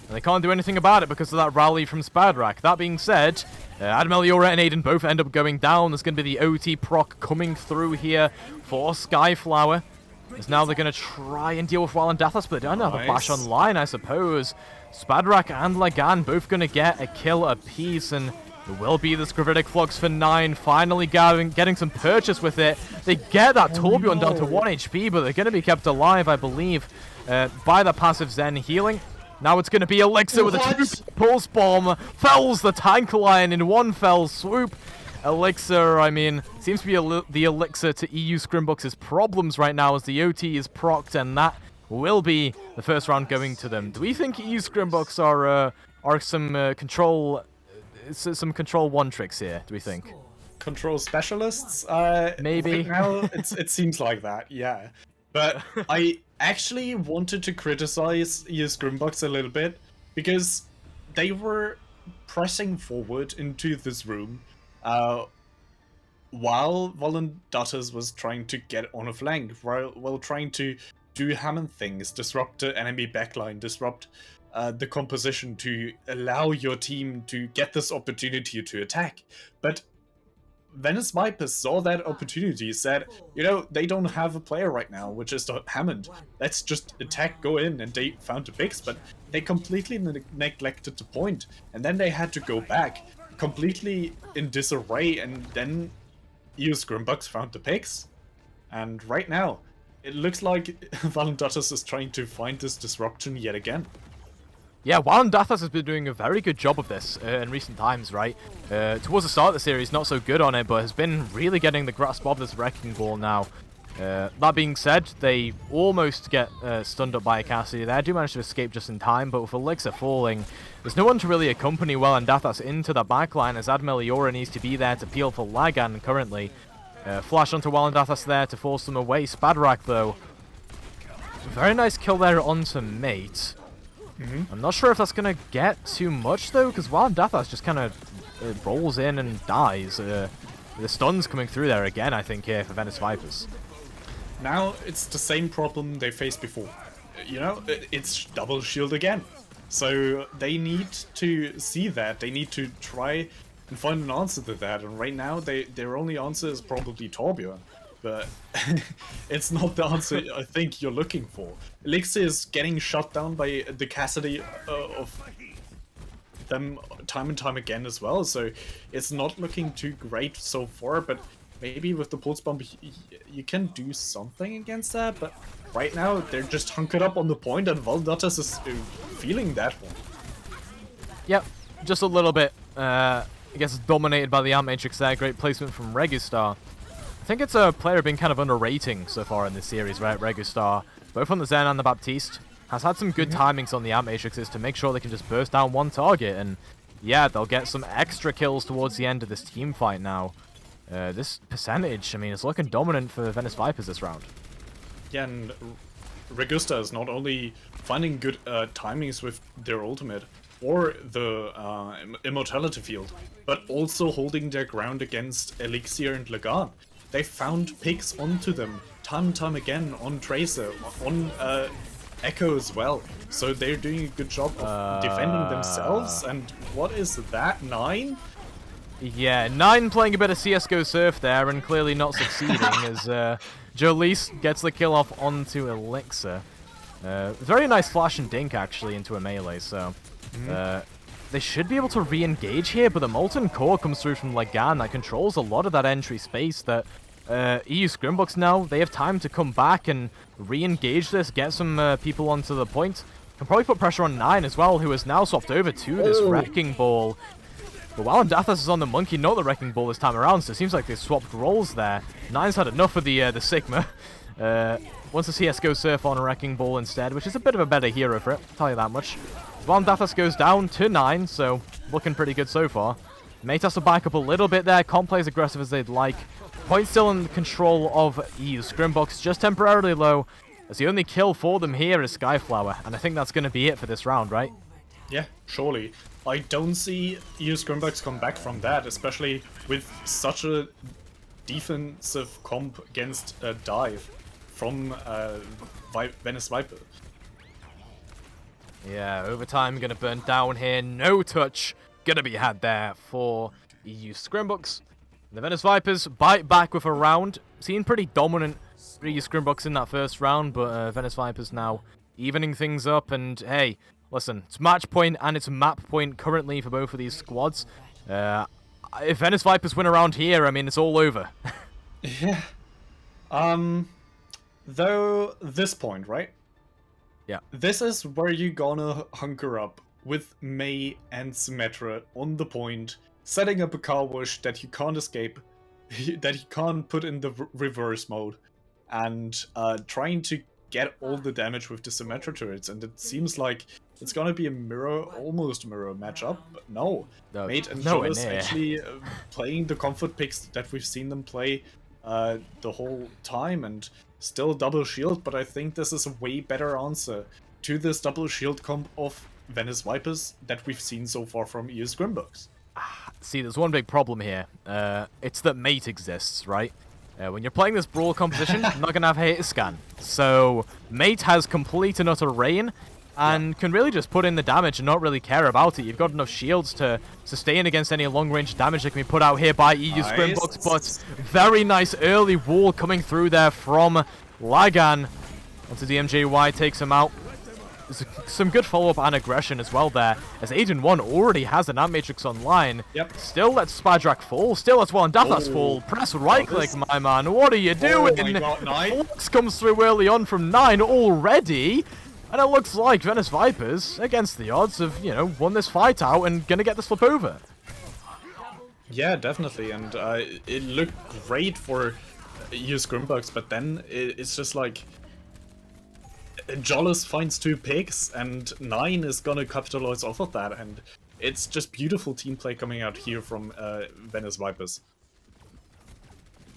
[SPEAKER 6] and they can't do anything about it because of that rally from Spadrak. That being said, Admeliora and Aiden both end up going down. There's going to be the OT proc coming through here for Skyflower. As now they're going to try and deal with Walandathas, but they don't have a bash online, I suppose. Spadrak and Lagan both going to get a kill apiece, and it will be the Scrividic Flux for 9, finally getting some purchase with it. They get that Torbjorn down to 1 HP, but they're going to be kept alive, I believe, by the passive Zen healing. Now it's going to be Elixir with a 2 pulse bomb. Fells the Tank Lion in 1 fell swoop. Elixir, I mean, seems to be the Elixir to Scrimbucks' problems right now as the OT is procced, and that will be the first round going to them. Do we think Scrimbucks are some control 1 tricks here, do we think?
[SPEAKER 7] Control specialists?
[SPEAKER 6] Maybe.
[SPEAKER 7] Right now, it seems like that, yeah. But I actually wanted to criticize Scrimbucks a little bit, because they were pressing forward into this room while Valendatas was trying to get on a flank, while trying to do Hammond things, disrupt the enemy backline, disrupt the composition to allow your team to get this opportunity to attack. But Venice Vipers saw that opportunity, said, you know, they don't have a player right now, which is Hammond. Let's just attack, go in, and they found the picks, but they completely neglected the point. And then they had to go back, completely in disarray, and then Scrimbucks found the picks. And right now, it looks like Valendatas is trying to find this disruption yet again.
[SPEAKER 6] Yeah, Walandathas has been doing a very good job of this in recent times, right? Towards the start of the series, not so good on it, but has been really getting the grasp of this Wrecking Ball now. That being said, they almost get stunned up by Cassidy there. Do manage to escape just in time, but with Elixir falling, there's no one to really accompany Walandathas into the backline, as Admeliora needs to be there to peel for Lagan currently. Flash onto Walandathas there to force them away. Spadrak, though. Very nice kill there onto Mate. I'm not sure if that's going to get too much, though, because Walandathas just kind of rolls in and dies. The stun's coming through there again, I think, here for Venice Vipers.
[SPEAKER 7] Now it's the same problem they faced before. You know, it's double shield again. So they need to see that. They need to try and find an answer to that. And right now, their only answer is probably Torbjorn. But it's not the answer I think you're looking for. Elixir is getting shot down by the Cassidy of them time and time again as well, so it's not looking too great so far, but maybe with the pulse bomb you can do something against that, but right now they're just hunkered up on the point and Valdatas is feeling that one.
[SPEAKER 6] Yep, just a little bit, I guess, dominated by the Ant Matrix there. Great placement from Regustar. I think it's a player been kind of underrating so far in this series, right? Regustar, both on the Zen and the Baptiste, has had some good timings on the Ant Matrixes to make sure they can just burst down one target, and yeah, they'll get some extra kills towards the end of this team fight now. This percentage, I mean, it's looking dominant for Venice Vipers this round.
[SPEAKER 7] Yeah, and Regusta is not only finding good timings with their ultimate or the immortality field, but also holding their ground against Elixir and Lagan. They found picks onto them time and time again on Tracer, on Echo as well. So they're doing a good job of defending themselves. And what is that, 9?
[SPEAKER 6] Yeah, 9 playing a bit of CSGO Surf there and clearly not succeeding as Jolise gets the kill off onto Elixir. Very nice flash and dink actually into a melee, so they should be able to re-engage here, but the Molten Core comes through from Lagan that controls a lot of that entry space that EU Scrimbucks now, they have time to come back and re-engage this, get some people onto the point. Can probably put pressure on 9 as well, who has now swapped over to this Wrecking Ball. But while Dathas is on the Monkey, not the Wrecking Ball this time around, so it seems like they've swapped roles there. 9's had enough of the Sigma. Wants to CSGO Surf on a Wrecking Ball instead, which is a bit of a better hero for it, I'll tell you that much. While Dathas goes down to 9, so looking pretty good so far. Mate has to back up a little bit there, can't play as aggressive as they'd like. Point still in control of EU Scrimbucks, just temporarily low, as the only kill for them here is Skyflower, and I think that's going to be it for this round, right?
[SPEAKER 7] Yeah, surely. I don't see EU Scrimbucks come back from that, especially with such a defensive comp against Dive from Venice Viper.
[SPEAKER 6] Yeah, overtime gonna burn down here, no touch gonna be had there for EU Scrimbucks. The Venice Vipers bite back with a round, seen pretty dominant for EU Scrimbucks in that first round, but Venice Vipers now evening things up, and hey, listen, it's match point and it's map point currently for both of these squads. If Venice Vipers win around here, I mean, it's all over.
[SPEAKER 7] Yeah. Though, this point, right?
[SPEAKER 6] Yeah.
[SPEAKER 7] This is where you're gonna hunker up with Mei and Symmetra on the point, setting up a car wash that you can't escape, that you can't put in the reverse mode, and trying to get all the damage with the Symmetra turrets, and it seems like it's gonna be a mirror, almost mirror matchup, but no. Mate and Jonas actually playing the comfort picks that we've seen them play the whole time, and still double shield, but I think this is a way better answer to this double shield comp of Venice Vipers that we've seen so far from EU Scrimbucks.
[SPEAKER 6] See, there's one big problem here. It's that Mate exists, right? When you're playing this Brawl composition, you're not going to have Hater Scan. So, Mate has complete and utter reign, and can really just put in the damage and not really care about it. You've got enough shields to sustain against any long-range damage that can be put out here by EU Scrimbucks, but very nice early wall coming through there from Lagan. Onto DMJY, takes him out. There's some good follow-up and aggression as well there, as Agent 1 already has an Ant Matrix online.
[SPEAKER 7] Yep.
[SPEAKER 6] Still lets Spadrak fall, still lets Dathas fall. Press right-click, my man, what are you doing?
[SPEAKER 7] Oh my God, 9.
[SPEAKER 6] Flux comes through early on from 9 already. And it looks like Venice Vipers, against the odds, have, you know, won this fight out and gonna get the flip over.
[SPEAKER 7] Yeah, definitely, and it looked great for EU Scrimbucks, but then it's just like Jollis finds 2 picks, and 9 is gonna capitalize off of that, and it's just beautiful team play coming out here from Venice Vipers.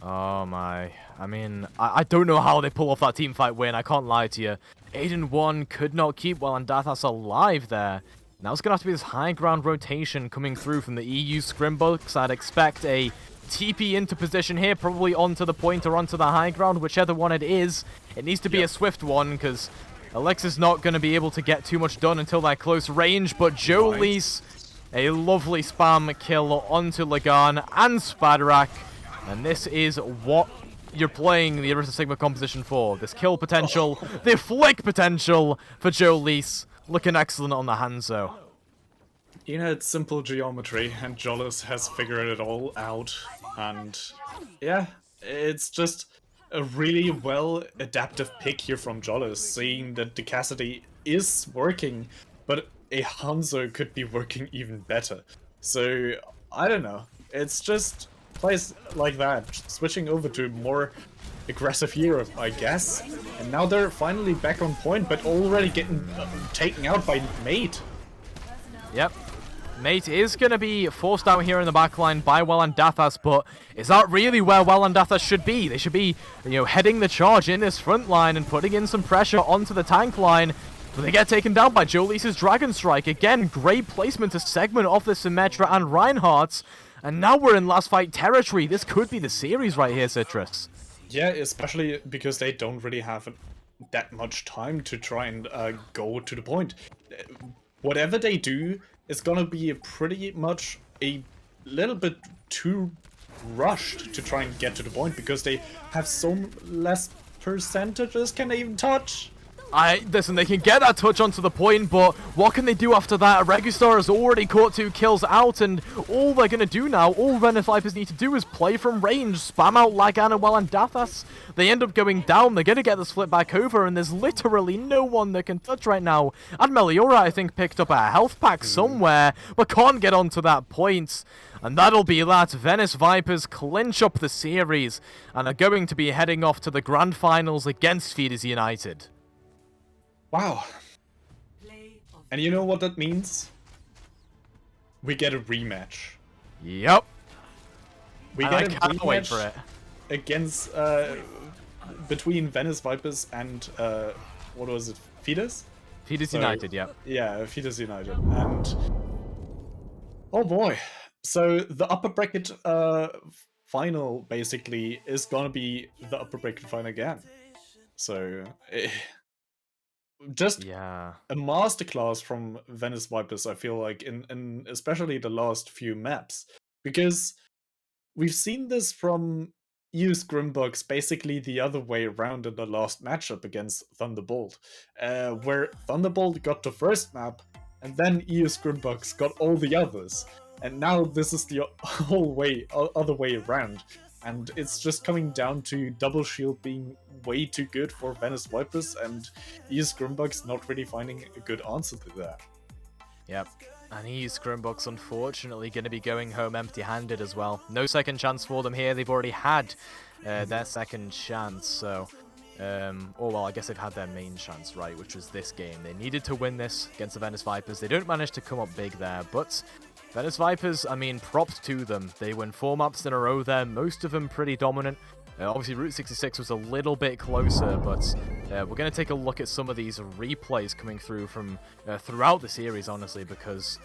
[SPEAKER 6] Oh my, I mean, I don't know how they pull off that team fight win, I can't lie to you. Aiden 1 could not keep Dathas alive there. Now it's going to have to be this high ground rotation coming through from the EU Scrimbucks. I'd expect a TP into position here, probably onto the point or onto the high ground, whichever one it is. It needs to be a swift one, because Alexa's not going to be able to get too much done until that close range, but Jolise, a lovely spam kill onto Lagan and Spadrak, and this is what you're playing the Arista Sigma composition for. This kill potential, the flick potential for Jolise, looking excellent on the Hanzo.
[SPEAKER 7] You know, it's simple geometry, and Jollis has figured it all out. And yeah, it's just a really well adaptive pick here from Jollis, seeing that the Cassidy is working, but a Hanzo could be working even better. So, I don't know. It's just plays like that, switching over to more aggressive hero, I guess. And now they're finally back on point, but already getting taken out by Mate.
[SPEAKER 6] Yep. Mate is going to be forced out here in the backline by Wellandathas, but is that really where Wellandathas should be? They should be, heading the charge in this front line and putting in some pressure onto the tank line. But they get taken down by Jolis's Dragon Strike. Again, great placement to segment off the Symmetra and Reinhardt. And now we're in last fight territory. This could be the series right here, Citrus.
[SPEAKER 7] Yeah, especially because they don't really have that much time to try and go to the point. Whatever they do is gonna be pretty much a little bit too rushed to try and get to the point because they have so less percentages can they even touch.
[SPEAKER 6] Listen, they can get that touch onto the point, but what can they do after that? Regustar has already caught 2 kills out, and all they're going to do now, all Venice Vipers need to do is play from range, spam out Lagan and Wellandathas. They end up going down, they're going to get the split back over, and there's literally no one that can touch right now. And Meliora, I think, picked up a health pack somewhere, but can't get onto that point. And that'll be that. Venice Vipers clinch up the series, and are going to be heading off to the grand finals against Feeders United.
[SPEAKER 7] Wow. And you know what that means? We get a rematch.
[SPEAKER 6] Yep.
[SPEAKER 7] We
[SPEAKER 6] And
[SPEAKER 7] get
[SPEAKER 6] I
[SPEAKER 7] a
[SPEAKER 6] can't
[SPEAKER 7] rematch
[SPEAKER 6] wait for it.
[SPEAKER 7] against between Venice Vipers and what was it? Feeders?
[SPEAKER 6] Feeders United, yep.
[SPEAKER 7] Yeah, Feeders United. And oh boy. So the upper bracket final basically is gonna be the upper bracket final again. So just
[SPEAKER 6] Yeah.
[SPEAKER 7] a masterclass from Venice Vipers, I feel like, in especially the last few maps. Because we've seen this from EU Scrimbucks basically the other way around in the last matchup against Thunderbolt, where Thunderbolt got the first map, and then EU Scrimbucks got all the others. And now this is the other way around. And it's just coming down to Double Shield being way too good for Venice Vipers, and EU Scrimbucks not really finding a good answer to that.
[SPEAKER 6] Yep. And EU Scrimbucks unfortunately going to be going home empty-handed as well. No second chance for them here. They've already had their second chance, so... I guess they've had their main chance, right, which was this game. They needed to win this against the Venice Vipers. They don't manage to come up big there, but... Venice Vipers, I mean, props to them. They win 4 maps in a row there, most of them pretty dominant. Obviously, Route 66 was a little bit closer, but we're going to take a look at some of these replays coming through from throughout the series, honestly, because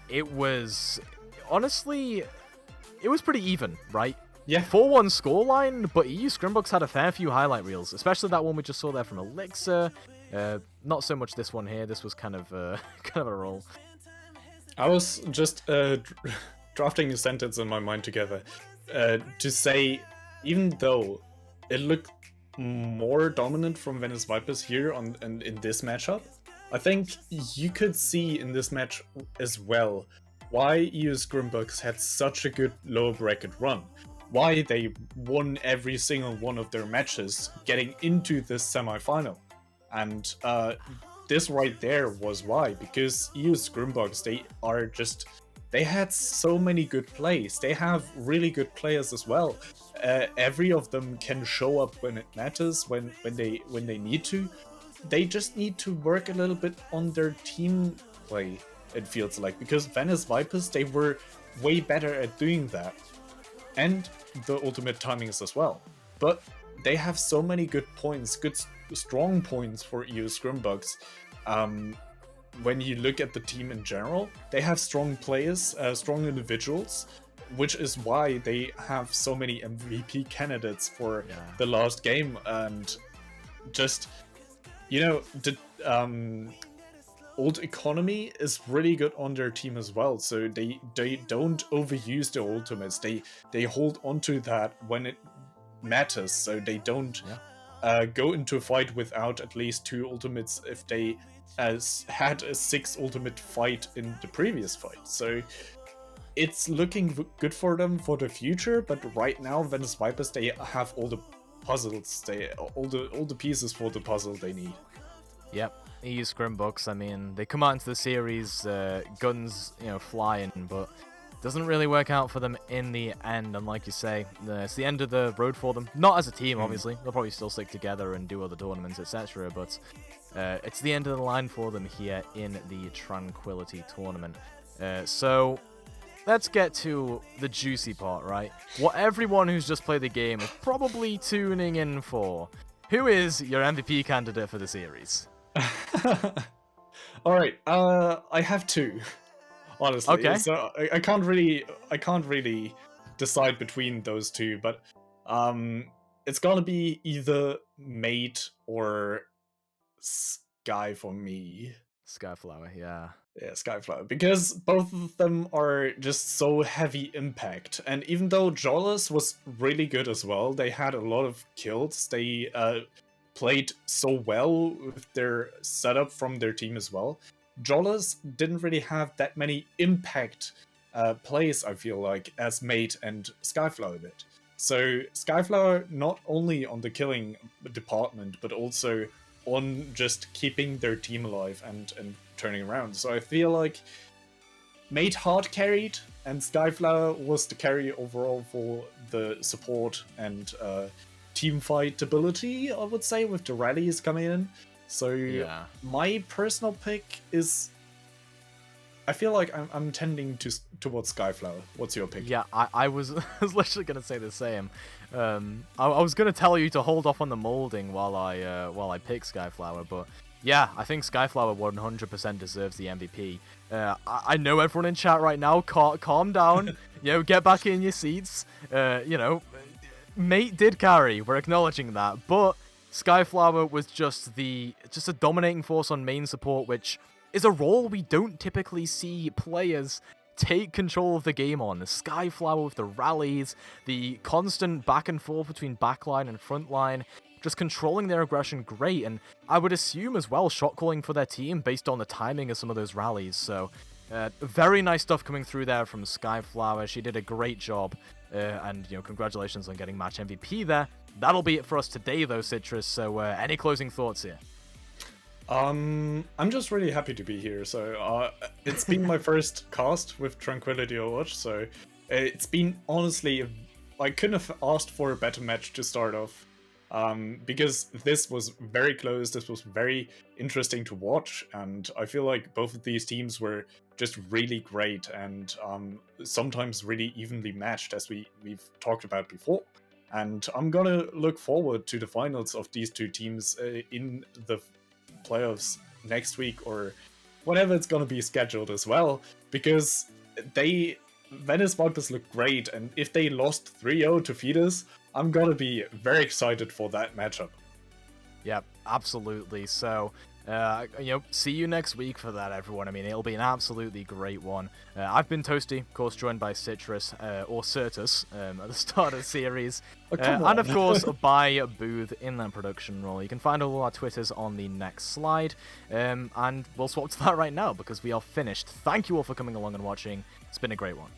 [SPEAKER 6] it was... Honestly, it was pretty even, right?
[SPEAKER 7] Yeah.
[SPEAKER 6] 4-1 scoreline, but EU Scrimbucks had a fair few highlight reels, especially that one we just saw there from Elixir. Not so much this one here. This was kind of a roll.
[SPEAKER 7] I was just drafting a sentence in my mind together to say, even though it looked more dominant from Venice Vipers here in this matchup, I think you could see in this match as well why EU Scrimbucks had such a good lower bracket run. Why they won every single one of their matches getting into this semi-final. And this right there was why, because EU Scrimbucks, they had so many good plays. They have really good players as well. Every of them can show up when it matters, when they need to. They just need to work a little bit on their team play, it feels like, because Venice Vipers, they were way better at doing that. And the ultimate timings as well. But they have so many good points, good strong points for EU Scrimbucks. When you look at the team in general, they have strong players, strong individuals, which is why they have so many MVP candidates for the last game. And just, the old economy is really good on their team as well. So they don't overuse their ultimates. They hold onto that when it matters. So they don't go into a fight without at least 2 ultimates if they had a 6 ultimate fight in the previous fight. So it's looking good for them for the future, but right now Venice Vipers, they have all the puzzles, all the pieces for the puzzle they need.
[SPEAKER 6] Yep. EU Scrimbucks, I mean, they come out into the series, guns, flying, but doesn't really work out for them in the end. And like you say, it's the end of the road for them. Not as a team, obviously. They'll probably still stick together and do other tournaments, etc. But it's the end of the line for them here in the Tranquility tournament. So let's get to the juicy part, right? What everyone who's just played the game is probably tuning in for. Who is your MVP candidate for the series?
[SPEAKER 7] All right, I have 2, honestly.
[SPEAKER 6] Okay.
[SPEAKER 7] So I can't really decide between those 2, but it's gonna be either Mate or Sky for me.
[SPEAKER 6] Skyflower, yeah.
[SPEAKER 7] Yeah, Skyflower, because both of them are just so heavy impact, and even though Jawless was really good as well, they had a lot of kills, they played so well with their setup from their team as well. Jawless didn't really have that many impact plays, I feel like, as Mate and Skyflower did. So Skyflower not only on the killing department, but also on just keeping their team alive and turning around. So I feel like Mate hard carried, and Skyflower was the carry overall for the support and team fight ability, I would say, with the rallies coming in. So
[SPEAKER 6] Yeah.
[SPEAKER 7] my personal pick is, I feel like I'm tending towards Skyflower. What's your pick?
[SPEAKER 6] Yeah, I was literally gonna say the same. I was gonna tell you to hold off on the molding while I pick Skyflower, but yeah, I think Skyflower 100% deserves the MVP. I know everyone in chat right now. Calm down. Get back in your seats. Mate did carry. We're acknowledging that, but Skyflower was just a dominating force on main support, which is a role we don't typically see players take control of the game on. Skyflower with the rallies, the constant back and forth between backline and frontline, just controlling their aggression great, and I would assume as well shot calling for their team based on the timing of some of those rallies. So very nice stuff coming through there from Skyflower. She did a great job, and congratulations on getting match MVP there. That'll be it for us today though, Citrus, so any closing thoughts here?
[SPEAKER 7] I'm just really happy to be here. So it's been my first cast with Tranquility Overwatch, so it's been honestly, I couldn't have asked for a better match to start off, because this was very close, this was very interesting to watch, and I feel like both of these teams were just really great and sometimes really evenly matched, as we've talked about before. And I'm gonna look forward to the finals of these 2 teams in the playoffs next week, or whenever it's gonna be scheduled as well, because Venice Vipers look great, and if they lost 3-0 to Fetus, I'm gonna be very excited for that matchup.
[SPEAKER 6] Yep, absolutely. So, see you next week for that, everyone. I mean, it'll be an absolutely great one. I've been Toasty, of course, joined by Citrus, or Certus, at the start of the series. And of course, by Booth in that production role. You can find all our Twitters on the next slide. And we'll swap to that right now, because we are finished. Thank you all for coming along and watching. It's been a great one.